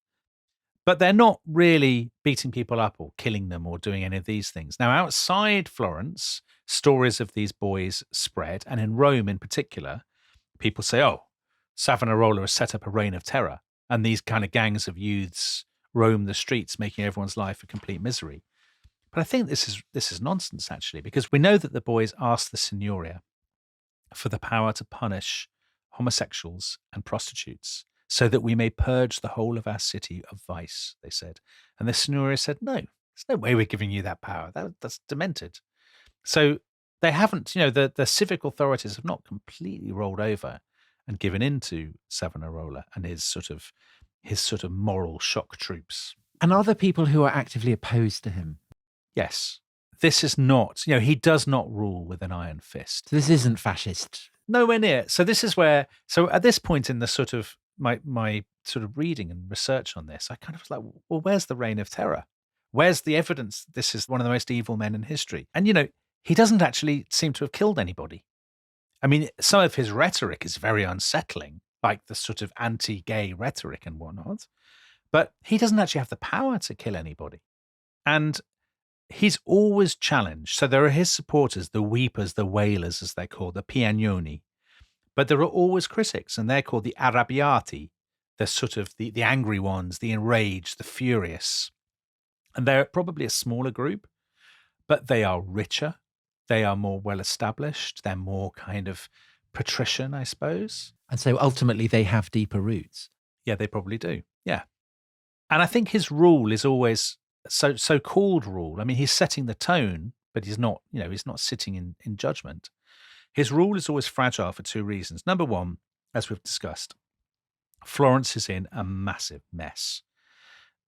But they're not really beating people up or killing them or doing any of these things. Now, outside Florence, stories of these boys spread. And in Rome in particular, people say, oh, Savonarola has set up a reign of terror. And these kind of gangs of youths roam the streets, making everyone's life a complete misery. But I think this is nonsense, actually, because we know that the boys asked the Signoria for the power to punish homosexuals and prostitutes so that we may purge the whole of our city of vice, they said. And the Signoria said, no, there's no way we're giving you that power. That's demented. So they haven't, the civic authorities have not completely rolled over and given in to Savonarola and his sort of moral shock troops. And are there people who are actively opposed to him? Yes. This is not, he does not rule with an iron fist. So this isn't fascist. Nowhere near. So this is where, so at this point in the sort of my sort of reading and research on this, I kind of was like, well, where's the reign of terror? Where's the evidence that this is one of the most evil men in history? And, he doesn't actually seem to have killed anybody. I mean, some of his rhetoric is very unsettling, like the sort of anti-gay rhetoric and whatnot, but he doesn't actually have the power to kill anybody. And he's always challenged. So there are his supporters, the weepers, the wailers, as they're called, the piagnoni. But there are always critics, and they're called the arrabbiati, the sort of the angry ones, the enraged, the furious. And they're probably a smaller group, but they are richer. They are more well-established. They're more kind of patrician, I suppose. And so ultimately they have deeper roots. Yeah, they probably do. Yeah. And I think his rule is always so-called rule. I mean, he's setting the tone, but he's not, he's not sitting in judgment. His rule is always fragile for two reasons. Number one, as we've discussed, Florence is in a massive mess.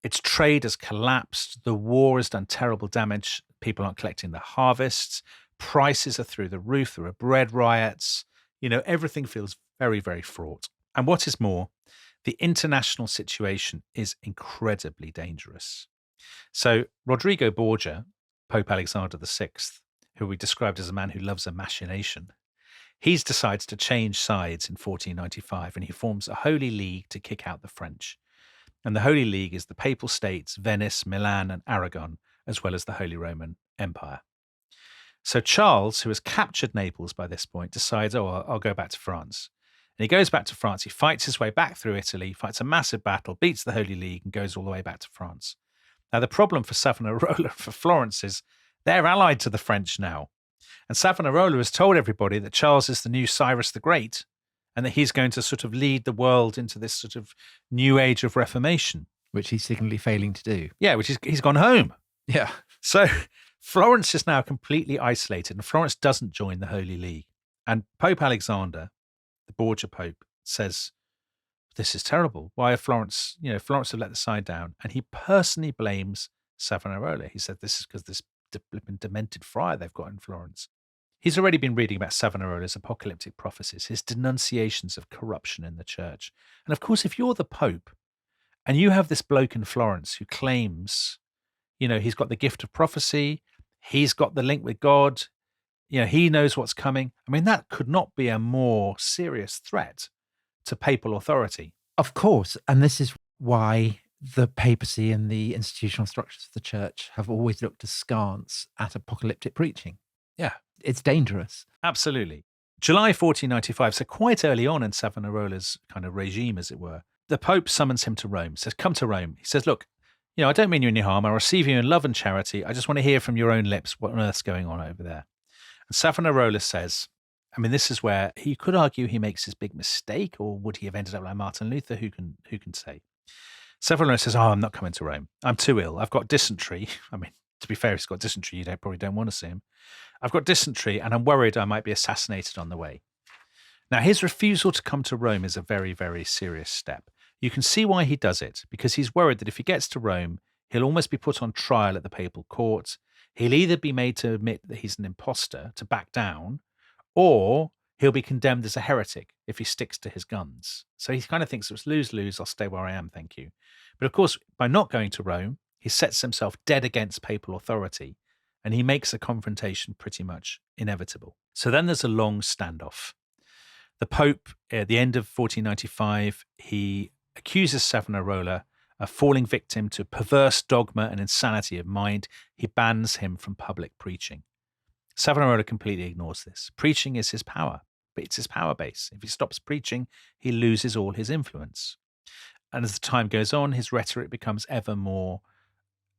Its trade has collapsed. The war has done terrible damage. People aren't collecting their harvests. Prices are through the roof. There are bread riots. Everything feels very, very fraught. And what is more, the international situation is incredibly dangerous. So Rodrigo Borgia, Pope Alexander VI, who we described as a man who loves a machination, he's decided to change sides in 1495, and he forms a Holy League to kick out the French. And the Holy League is the Papal States, Venice, Milan, and Aragon, as well as the Holy Roman Empire. So Charles, who has captured Naples by this point, decides, I'll go back to France. And he goes back to France. He fights his way back through Italy, fights a massive battle, beats the Holy League, and goes all the way back to France. Now, the problem for Savonarola, for Florence, is they're allied to the French now. And Savonarola has told everybody that Charles is the new Cyrus the Great and that he's going to sort of lead the world into this sort of new age of Reformation. Which he's signally failing to do. Yeah, he's gone home. Yeah. So Florence is now completely isolated, and Florence doesn't join the Holy League. And Pope Alexander, the Borgia Pope, says, this is terrible. Why have Florence have let the side down? And he personally blames Savonarola. He said this is because this demented friar they've got in Florence. He's already been reading about Savonarola's apocalyptic prophecies, his denunciations of corruption in the church. And of course, if you're the Pope and you have this bloke in Florence who claims, he's got the gift of prophecy, he's got the link with God, he knows what's coming. I mean, that could not be a more serious threat to papal authority. Of course. And this is why the papacy and the institutional structures of the church have always looked askance at apocalyptic preaching. Yeah. It's dangerous. Absolutely. July 1495, so quite early on in Savonarola's kind of regime, as it were, the Pope summons him to Rome, says, come to Rome. He says, look, I don't mean you any harm. I receive you in love and charity. I just want to hear from your own lips what on earth's going on over there. And Savonarola says, I mean, this is where you could argue he makes his big mistake, or would he have ended up like Martin Luther? Who can say? Savonarola says, I'm not coming to Rome. I'm too ill. I've got dysentery. I mean, to be fair, if he's got dysentery, you probably don't want to see him. I've got dysentery, and I'm worried I might be assassinated on the way. Now, his refusal to come to Rome is a very, very serious step. You can see why he does it, because he's worried that if he gets to Rome, he'll almost be put on trial at the papal court. He'll either be made to admit that he's an imposter, to back down, or he'll be condemned as a heretic if he sticks to his guns. So he kind of thinks it's lose-lose, I'll stay where I am, thank you. But of course, by not going to Rome, he sets himself dead against papal authority, and he makes a confrontation pretty much inevitable. So then there's a long standoff. The Pope, at the end of 1495, he accuses Savonarola of falling victim to perverse dogma and insanity of mind. He bans him from public preaching. Savonarola completely ignores this. Preaching is his power. It's his power base. If he stops preaching, he loses all his influence. And as the time goes on, his rhetoric becomes ever more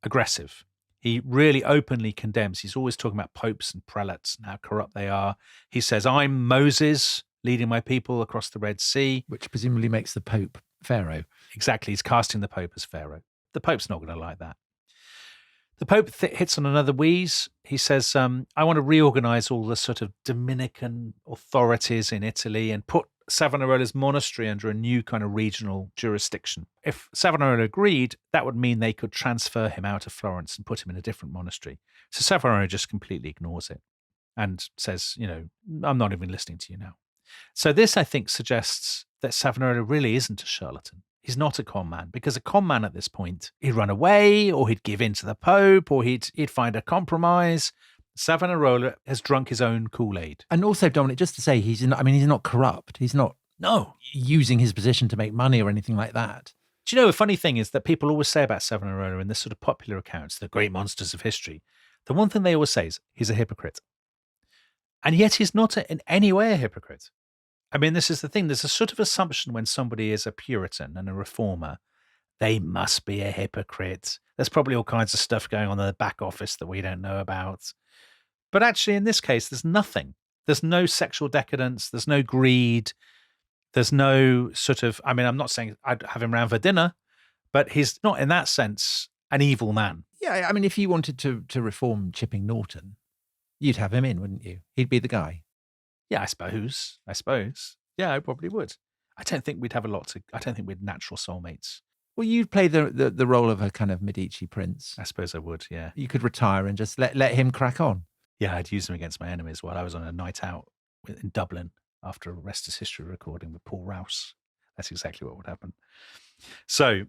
aggressive. He really openly condemns. He's always talking about popes and prelates and how corrupt they are. He says, I'm Moses leading my people across the Red Sea. Which presumably makes the Pope Pharaoh. Exactly. He's casting the Pope as Pharaoh. The Pope's not going to like that. The Pope hits on another wheeze. He says, I want to reorganize all the sort of Dominican authorities in Italy and put Savonarola's monastery under a new kind of regional jurisdiction. If Savonarola agreed, that would mean they could transfer him out of Florence and put him in a different monastery. So Savonarola just completely ignores it and says, I'm not even listening to you now. So this, I think, suggests that Savonarola really isn't a charlatan. He's not a con man, because a con man at this point, he'd run away or he'd give in to the Pope or he'd find a compromise. Savonarola has drunk his own Kool-Aid. And also, Dominic, just to say, he's not corrupt. He's not using his position to make money or anything like that. Do you know, a funny thing is that people always say about Savonarola in this sort of popular accounts, the great monsters of history, the one thing they always say is he's a hypocrite. And yet he's not in any way a hypocrite. I mean, this is the thing. There's a sort of assumption when somebody is a Puritan and a reformer, they must be a hypocrite. There's probably all kinds of stuff going on in the back office that we don't know about. But actually, in this case, there's nothing. There's no sexual decadence. There's no greed. There's no sort of, I'm not saying I'd have him round for dinner, but he's not in that sense an evil man. Yeah, I mean, if you wanted to reform Chipping Norton, you'd have him in, wouldn't you? He'd be the guy. Yeah, I suppose. Yeah, I probably would. I don't think we'd natural soulmates. Well, you'd play the role of a kind of Medici prince. I suppose I would, yeah. You could retire and just let him crack on. Yeah, I'd use him against my enemies while I was on a night out in Dublin after a Rest is History recording with Paul Rouse. That's exactly what would happen. So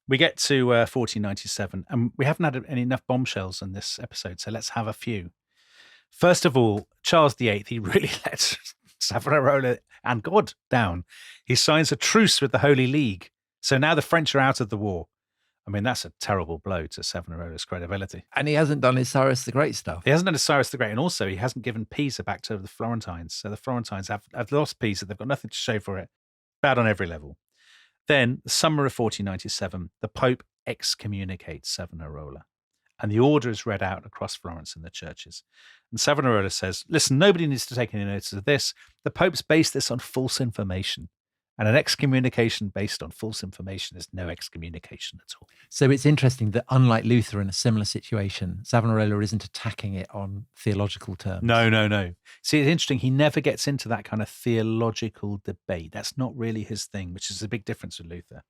we get to 1497, and we haven't had enough bombshells in this episode, so let's have a few. First of all, Charles VIII, he really let Savonarola and God down. He signs a truce with the Holy League. So now the French are out of the war. I mean, that's a terrible blow to Savonarola's credibility. And he hasn't done his Cyrus the Great stuff. He hasn't done his Cyrus the Great, and also he hasn't given Pisa back to the Florentines. So the Florentines have lost Pisa. They've got nothing to show for it. Bad on every level. Then, the summer of 1497, the Pope excommunicates Savonarola. And the order is read out across Florence in the churches. And Savonarola says, listen, nobody needs to take any notice of this. The Pope's based this on false information. And an excommunication based on false information is no excommunication at all. So it's interesting that, unlike Luther in a similar situation, Savonarola isn't attacking it on theological terms. No. See, it's interesting. He never gets into that kind of theological debate. That's not really his thing, which is a big difference with Luther.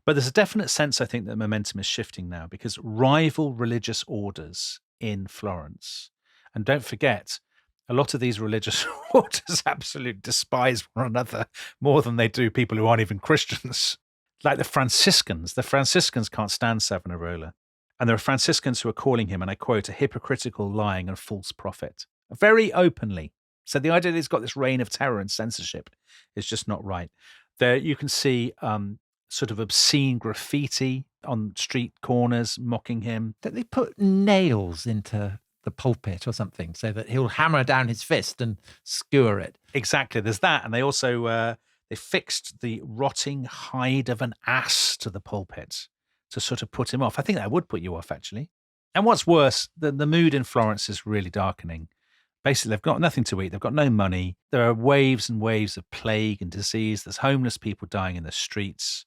But there's a definite sense, I think, that momentum is shifting now because rival religious orders in Florence, and don't forget, a lot of these religious orders absolutely despise one another more than they do people who aren't even Christians. Like the Franciscans. The Franciscans can't stand Savonarola. And there are Franciscans who are calling him, and I quote, a hypocritical, lying and false prophet. Very openly. So the idea that he's got this reign of terror and censorship is just not right. There you can see sort of obscene graffiti on street corners mocking him. Don't they put nails into the pulpit or something so that he'll hammer down his fist and skewer it? Exactly. There's that. And they also they fixed the rotting hide of an ass to the pulpit to sort of put him off. I think that would put you off, actually. And what's worse, the mood in Florence is really darkening. Basically, they've got nothing to eat. They've got no money. There are waves and waves of plague and disease. There's homeless people dying in the streets.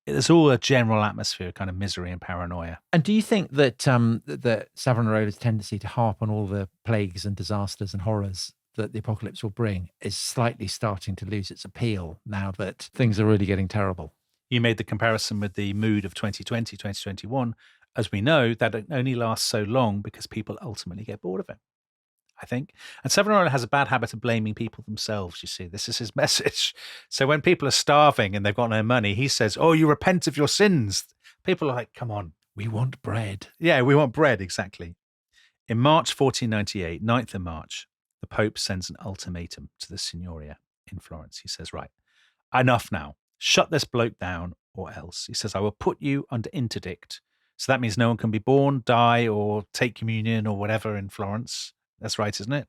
There's all a general atmosphere of kind of misery and paranoia. And do you think that that Savonarola's tendency to harp on all the plagues and disasters and horrors that the apocalypse will bring is slightly starting to lose its appeal now that things are really getting terrible? You made the comparison with the mood of 2020, 2021. As we know, that only lasts so long because people ultimately get bored of it, I think. And Savonarola has a bad habit of blaming people themselves, you see. This is his message. So when people are starving and they've got no money, he says, oh, you repent of your sins. People are like, come on. We want bread. Yeah, we want bread, exactly. In March 1498, 9th of March, the Pope sends an ultimatum to the Signoria in Florence. He says, right, enough now. Shut this bloke down or else. He says, I will put you under interdict. So that means no one can be born, die, or take communion or whatever in Florence. That's right, isn't it?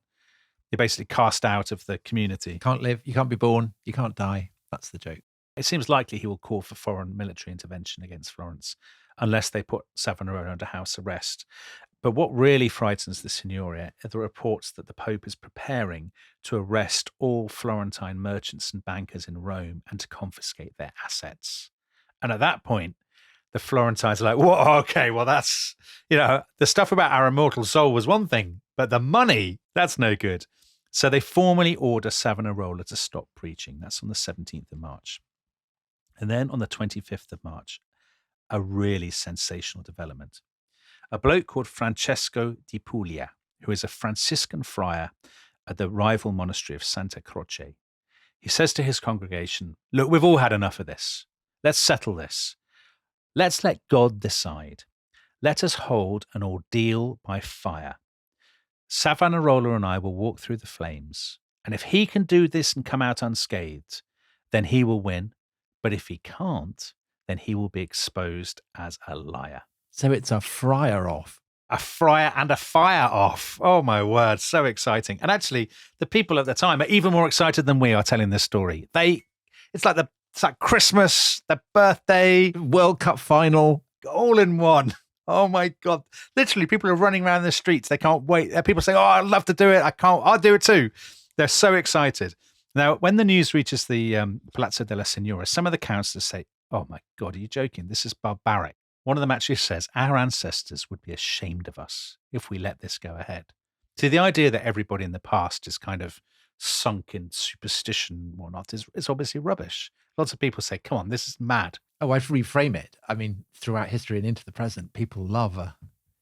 You're basically cast out of the community. You can't live, you can't be born, you can't die. That's the joke. It seems likely he will call for foreign military intervention against Florence unless they put Savonarola under house arrest. But what really frightens the Signoria are the reports that the Pope is preparing to arrest all Florentine merchants and bankers in Rome and to confiscate their assets. And at that point, the Florentines are like, whoa, okay, well, that's, the stuff about our immortal soul was one thing, but the money, that's no good. So they formally order Savonarola to stop preaching. That's on the 17th of March. And then on the 25th of March, a really sensational development. A bloke called Francesco di Puglia, who is a Franciscan friar at the rival monastery of Santa Croce. He says to his congregation, look, we've all had enough of this. Let's settle this. Let's let God decide. Let us hold an ordeal by fire. Savonarola and I will walk through the flames. And if he can do this and come out unscathed, then he will win. But if he can't, then he will be exposed as a liar. So it's a friar off. A friar and a fire off. Oh, my word. So exciting. And actually, the people at the time are even more excited than we are telling this story. It's like Christmas, their birthday, World Cup final. all in one. Oh, my God. Literally, people are running around the streets. They can't wait. People say, oh, I'd love to do it. I can't. I'll do it too. They're so excited. Now, when the news reaches the Palazzo della Signora, some of the councillors say, oh, my God, are you joking? This is barbaric. One of them actually says, our ancestors would be ashamed of us if we let this go ahead. See, the idea that everybody in the past is kind of sunk in superstition and whatnot is obviously rubbish. Lots of people say, come on, this is mad. Oh, I'd reframe it. I mean, throughout history and into the present, people love a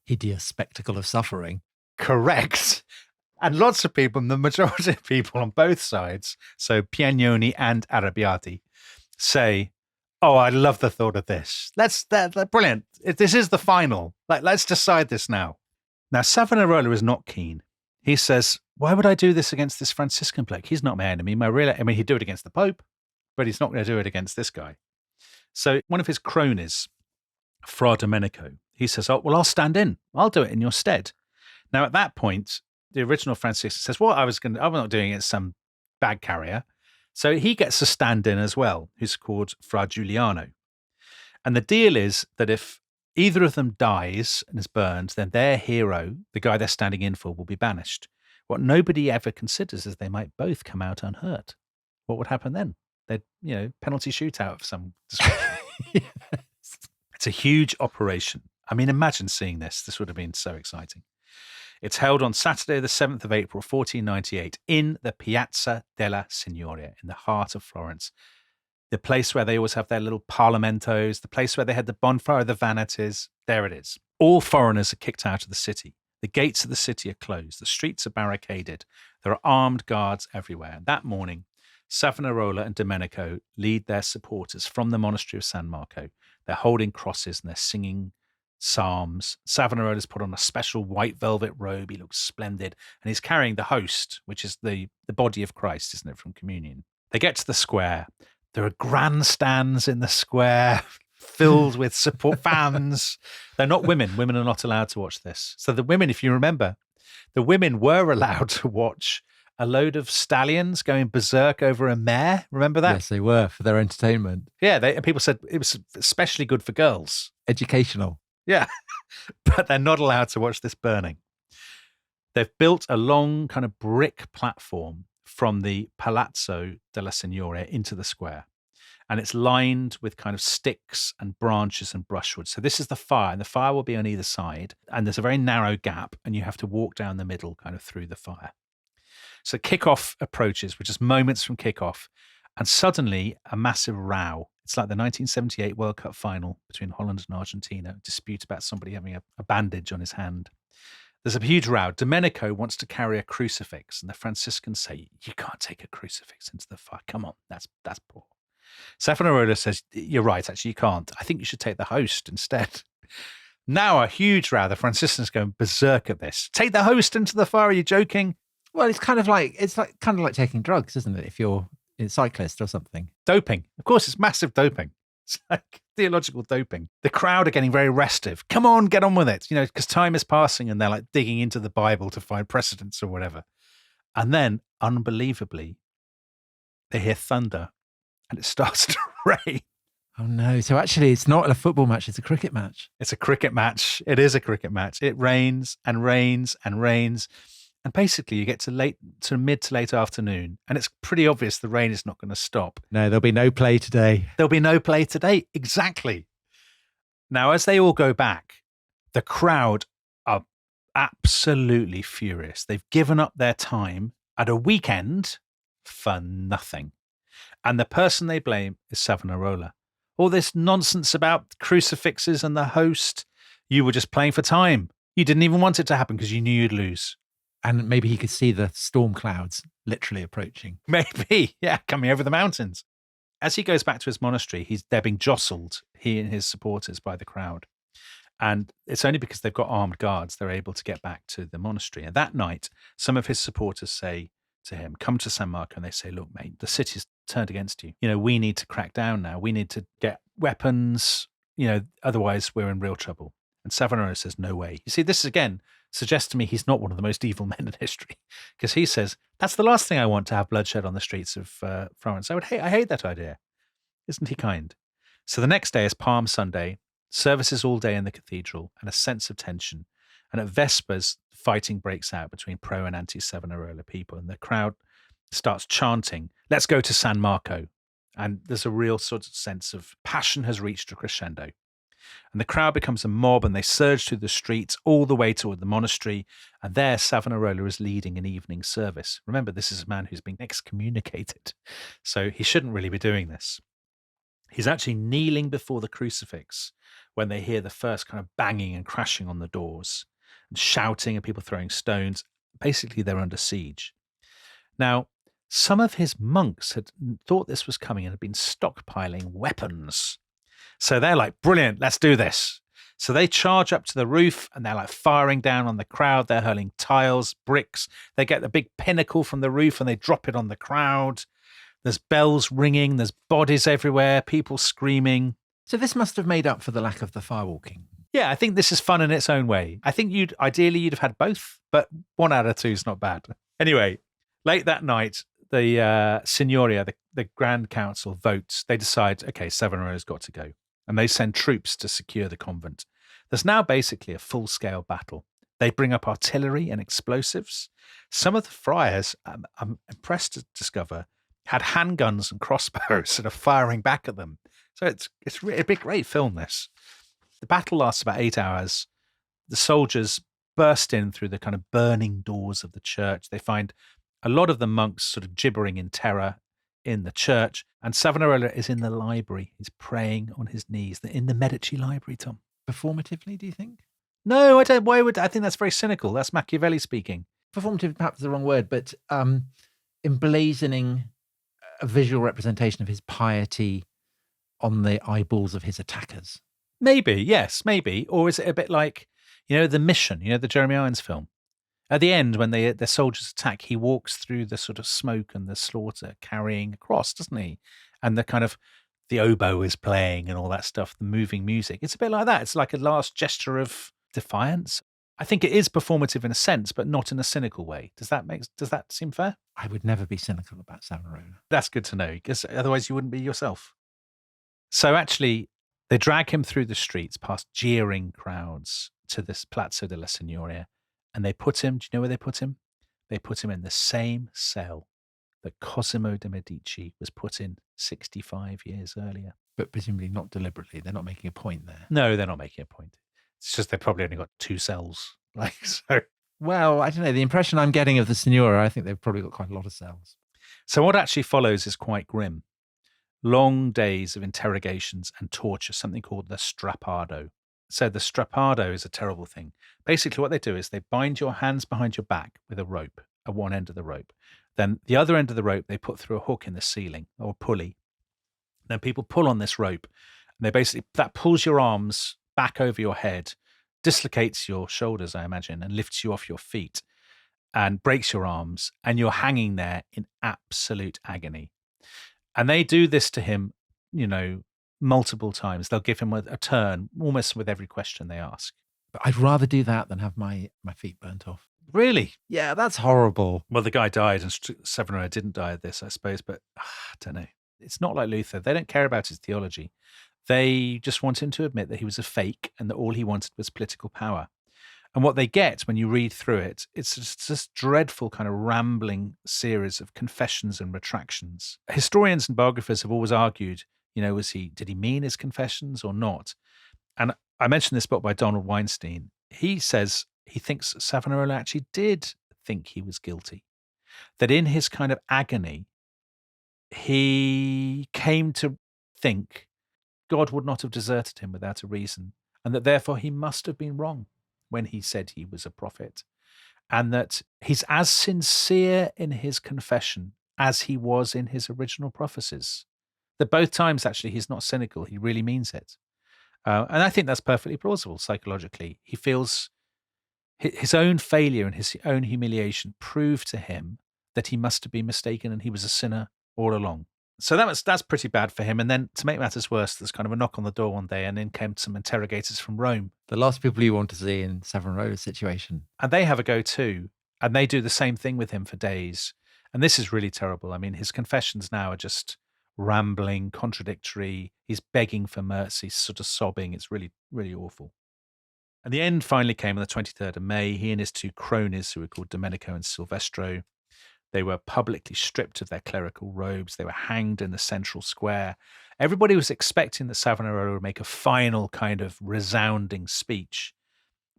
hideous spectacle of suffering. Correct. And lots of people, the majority of people on both sides, so Piagnoni and Arrabbiati, say, oh, I love the thought of this. That's brilliant. This is the final. Let's decide this now. Now, Savonarola is not keen. He says, why would I do this against this Franciscan bloke? He's not my enemy. He'd do it against the Pope, but he's not going to do it against this guy. So one of his cronies, Fra Domenico, he says, oh, well, I'll stand in. I'll do it in your stead. Now, at that point, the original Franciscan says, well, I'm not doing it as some bag carrier. So he gets a stand-in as well, who's called Fra Giuliano. And the deal is that if either of them dies and is burned, then their hero, the guy they're standing in for, will be banished. What nobody ever considers is they might both come out unhurt. What would happen then? They'd, penalty shootout of some description. Yes. It's a huge operation. I mean, imagine seeing this. This would have been so exciting. It's held on Saturday, the 7th of April, 1498, in the Piazza della Signoria, in the heart of Florence. The place where they always have their little parlamentos, the place where they had the bonfire of the vanities. There it is. All foreigners are kicked out of the city. The gates of the city are closed. The streets are barricaded. There are armed guards everywhere. And that morning, Savonarola and Domenico lead their supporters from the monastery of San Marco. They're holding crosses and they're singing psalms. Savonarola's put on a special white velvet robe. He looks splendid. And he's carrying the host, which is the body of Christ, isn't it, from communion. They get to the square. There are grandstands in the square filled with support fans. They're not women. Women are not allowed to watch this. So the women, if you remember, the women were allowed to watch a load of stallions going berserk over a mare. Remember that? Yes, they were, for their entertainment. Yeah, and people said it was especially good for girls. Educational. Yeah, but they're not allowed to watch this burning. They've built a long kind of brick platform from the Palazzo della Signoria into the square. And it's lined with kind of sticks and branches and brushwood. So this is the fire, and the fire will be on either side. And there's a very narrow gap, and you have to walk down the middle kind of through the fire. So kickoff approaches, which is moments from kickoff, and suddenly a massive row. It's like the 1978 World Cup final between Holland and Argentina, a dispute about somebody having a bandage on his hand. There's a huge row. Domenico wants to carry a crucifix, and the Franciscans say, you can't take a crucifix into the fire. Come on, that's poor. Savonarola says, you're right, actually, you can't. I think you should take the host instead. Now a huge row. The Franciscans going berserk at this. Take the host into the fire, are you joking? Well, it's kind of like taking drugs, isn't it? If you're a cyclist or something. Doping. Of course, it's massive doping. It's like theological doping. The crowd are getting very restive. Come on, get on with it. Because time is passing and they're like digging into the Bible to find precedents or whatever. And then, unbelievably, they hear thunder and it starts to rain. Oh, no. So actually, it's not a football match. It's a cricket match. It's a cricket match. It is a cricket match. It rains and rains and rains. And basically, you get to mid to late afternoon, and it's pretty obvious the rain is not going to stop. No, there'll be no play today. There'll be no play today. Exactly. Now, as they all go back, the crowd are absolutely furious. They've given up their time at a weekend for nothing. And the person they blame is Savonarola. All this nonsense about crucifixes and the host, you were just playing for time. You didn't even want it to happen because you knew you'd lose. And maybe he could see the storm clouds literally approaching. Maybe, yeah, coming over the mountains. As he goes back to his monastery, they're being jostled, he and his supporters, by the crowd. And it's only because they've got armed guards they're able to get back to the monastery. And that night, some of his supporters say to him, come to San Marco, and they say, look, mate, the city's turned against you. We need to crack down now. We need to get weapons, otherwise we're in real trouble. And Savonarola says, no way. You see, this again suggests to me he's not one of the most evil men in history, because he says, that's the last thing I want, to have bloodshed on the streets of Florence. I hate that idea. Isn't he kind? So the next day is Palm Sunday, services all day in the cathedral, and a sense of tension. And at Vespers, fighting breaks out between pro and anti-Savonarola people, and the crowd starts chanting, let's go to San Marco. And there's a real sort of sense of passion has reached a crescendo. And the crowd becomes a mob, and they surge through the streets all the way toward the monastery. And there, Savonarola is leading an evening service. Remember, this is a man who's been excommunicated, so he shouldn't really be doing this. He's actually kneeling before the crucifix when they hear the first kind of banging and crashing on the doors and shouting and people throwing stones. Basically, they're under siege. Now, some of his monks had thought this was coming and had been stockpiling weapons. So they're like, brilliant, let's do this. So they charge up to the roof and they're like firing down on the crowd. They're hurling tiles, bricks. They get the big pinnacle from the roof and they drop it on the crowd. There's bells ringing. There's bodies everywhere, people screaming. So this must have made up for the lack of the fireworking. Yeah, I think this is fun in its own way. I think you'd have had both, but 1 out of 2 is not bad. Anyway, late that night, the Signoria, the Grand Council, votes. They decide, okay, Savonarola's got to go. And they send troops to secure the convent. There's now basically a full-scale battle. They bring up artillery and explosives. Some of the friars, I'm impressed to discover, had handguns and crossbows that are firing back at them. So it's a big, great film, this. The battle lasts about 8 hours. The soldiers burst in through the kind of burning doors of the church. They find a lot of the monks sort of gibbering in terror in the church. And Savonarola is in the library. He's praying on his knees in the Medici library, Tom. Performatively, do you think? No, I don't. I think that's very cynical. That's Machiavelli speaking. Performative, perhaps the wrong word, but emblazoning a visual representation of his piety on the eyeballs of his attackers. Maybe, yes, maybe. Or is it a bit like, The Mission, the Jeremy Irons film? At the end, when the soldiers attack, he walks through the sort of smoke and the slaughter carrying a cross, doesn't he? And the kind of, the oboe is playing and all that stuff, the moving music. It's a bit like that. It's like a last gesture of defiance. I think it is performative in a sense, but not in a cynical way. Does that seem fair? I would never be cynical about Savonarola. That's good to know, because otherwise you wouldn't be yourself. So actually, they drag him through the streets past jeering crowds to this Palazzo della Signoria. And they put him, do you know where they put him? They put him in the same cell that Cosimo de' Medici was put in 65 years earlier. But presumably not deliberately. They're not making a point there. No, they're not making a point. It's just they probably only got 2 cells. So. Well, I don't know. The impression I'm getting of the Signora, I think they've probably got quite a lot of cells. So what actually follows is quite grim. Long days of interrogations and torture, something called the strappado. So the strappado is a terrible thing. Basically what they do is they bind your hands behind your back with a rope at one end of the rope. Then the other end of the rope they put through a hook in the ceiling or a pulley. Then people pull on this rope and that pulls your arms back over your head, dislocates your shoulders, I imagine, and lifts you off your feet and breaks your arms, and you're hanging there in absolute agony. And they do this to him, multiple times. They'll give him a turn almost with every question they ask. But I'd rather do that than have my feet burnt off. Really? Yeah, that's horrible. Well, the guy died, and Savonarola didn't die of this, I suppose, but I don't know. It's not like Luther. They don't care about his theology. They just want him to admit that he was a fake and that all he wanted was political power. And what they get when you read through it, it's just this dreadful kind of rambling series of confessions and retractions. Historians and biographers have always argued, did he mean his confessions or not? And I mentioned this book by Donald Weinstein. He says he thinks Savonarola actually did think he was guilty, that in his kind of agony, he came to think God would not have deserted him without a reason, and that therefore he must have been wrong when he said he was a prophet, and that he's as sincere in his confession as he was in his original prophecies. That both times, actually, he's not cynical. He really means it. And I think that's perfectly plausible psychologically. He feels his own failure and his own humiliation proved to him that he must have been mistaken and he was a sinner all along. So that's pretty bad for him. And then to make matters worse, there's kind of a knock on the door one day, and in came some interrogators from Rome. The last people you want to see in Savonarola's situation. And they have a go too. And they do the same thing with him for days. And this is really terrible. I mean, his confessions now are just rambling, contradictory. He's begging for mercy, sort of sobbing. It's really, really awful. And the end finally came on the 23rd of May. He and his two cronies, who were called Domenico and Silvestro, they were publicly stripped of their clerical robes. They were hanged in the central square. Everybody was expecting that Savonarola would make a final kind of resounding speech,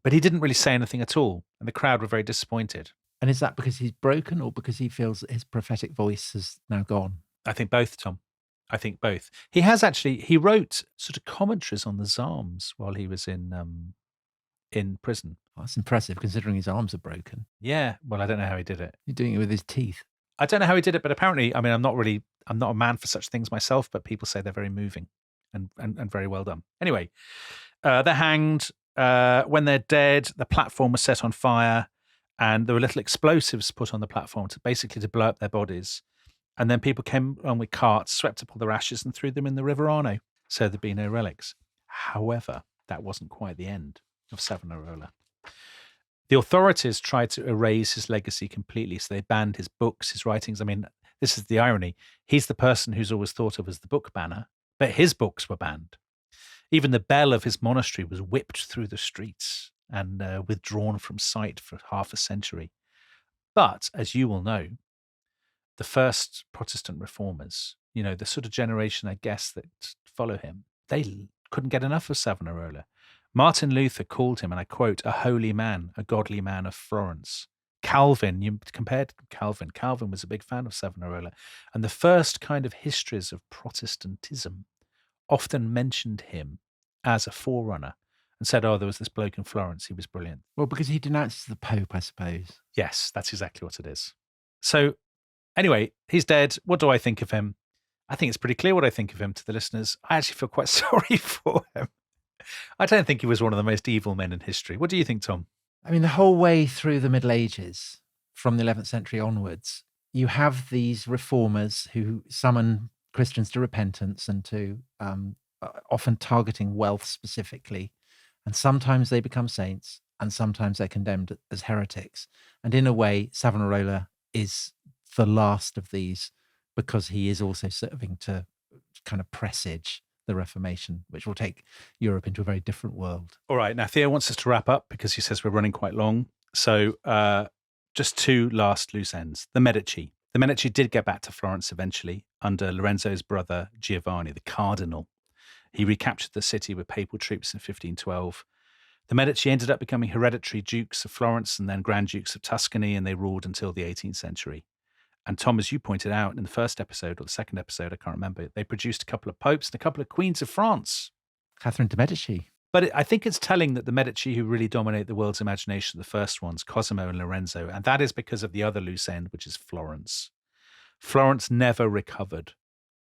but he didn't really say anything at all, and the crowd were very disappointed. And is that because he's broken or because he feels that his prophetic voice has now gone? I think both, Tom. I think both. He wrote sort of commentaries on the Psalms while he was in prison. Oh, that's impressive considering his arms are broken. Yeah, well, I don't know how he did it. He's doing it with his teeth. I don't know how he did it, but apparently, I mean, I'm not a man for such things myself, but people say they're very moving and very well done. Anyway, they're hanged. When they're dead, the platform was set on fire, and there were little explosives put on the platform to blow up their bodies. And then people came on with carts, swept up all their ashes and threw them in the River Arno, so there'd be no relics. However, that wasn't quite the end of Savonarola. The authorities tried to erase his legacy completely, so they banned his books, his writings. I mean, this is the irony. He's the person who's always thought of as the book banner, but his books were banned. Even the bell of his monastery was whipped through the streets and withdrawn from sight for half a century. But, as you will know, the first Protestant reformers, the sort of generation, I guess, that follow him, they couldn't get enough of Savonarola. Martin Luther called him, and I quote, a holy man, a godly man of Florence. Calvin, you compared Calvin. Calvin was a big fan of Savonarola. And the first kind of histories of Protestantism often mentioned him as a forerunner and said, there was this bloke in Florence, he was brilliant. Well, because he denounces the Pope, I suppose. Yes, that's exactly what it is. So anyway, he's dead. What do I think of him? I think it's pretty clear what I think of him to the listeners. I actually feel quite sorry for him. I don't think he was one of the most evil men in history. What do you think, Tom? I mean, the whole way through the Middle Ages, from the 11th century onwards, you have these reformers who summon Christians to repentance and to often targeting wealth specifically. And sometimes they become saints and sometimes they're condemned as heretics. And in a way, Savonarola is the last of these because he is also serving to kind of presage the Reformation, which will take Europe into a very different world. All right. Now, Theo wants us to wrap up because he says we're running quite long. So just two last loose ends. The Medici. The Medici did get back to Florence eventually under Lorenzo's brother, Giovanni, the cardinal. He recaptured the city with papal troops in 1512. The Medici ended up becoming hereditary dukes of Florence and then Grand Dukes of Tuscany, and they ruled until the 18th century. And Tom, as you pointed out in the first episode or the second episode, I can't remember, they produced a couple of popes and a couple of queens of France. Catherine de Medici. But I think it's telling that the Medici who really dominate the world's imagination are the first ones, Cosimo and Lorenzo, and that is because of the other loose end, which is Florence. Florence never recovered,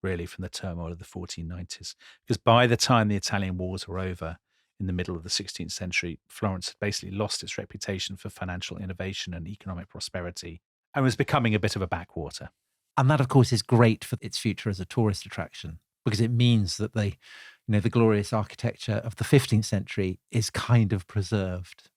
really, from the turmoil of the 1490s, because by the time the Italian wars were over, in the middle of the 16th century, Florence had basically lost its reputation for financial innovation and economic prosperity, and was becoming a bit of a backwater. And that, of course, is great for its future as a tourist attraction. because it means that the glorious architecture of the 15th century is kind of preserved.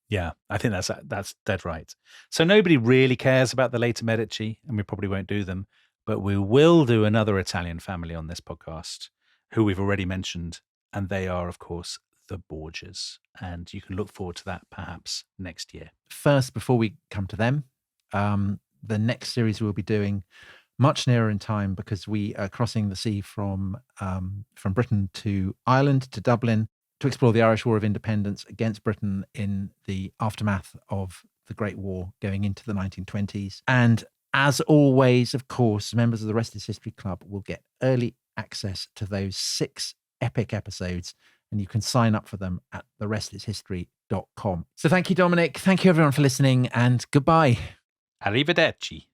Yeah, I think that's dead right. So nobody really cares about the later Medici, and we probably won't do them, but we will do another Italian family on this podcast, who we've already mentioned, and they are, of course, the Borgias. And you can look forward to that perhaps next year. First, before we come to them, the next series we'll be doing much nearer in time, because we are crossing the sea from Britain to Ireland, to Dublin, to explore the Irish War of Independence against Britain in the aftermath of the Great War going into the 1920s. And as always, of course, members of the Rest is History Club will get early access to those 6 epic episodes, and you can sign up for them at therestishistory.com. So thank you, Dominic. Thank you, everyone, for listening, and goodbye. Arrivederci.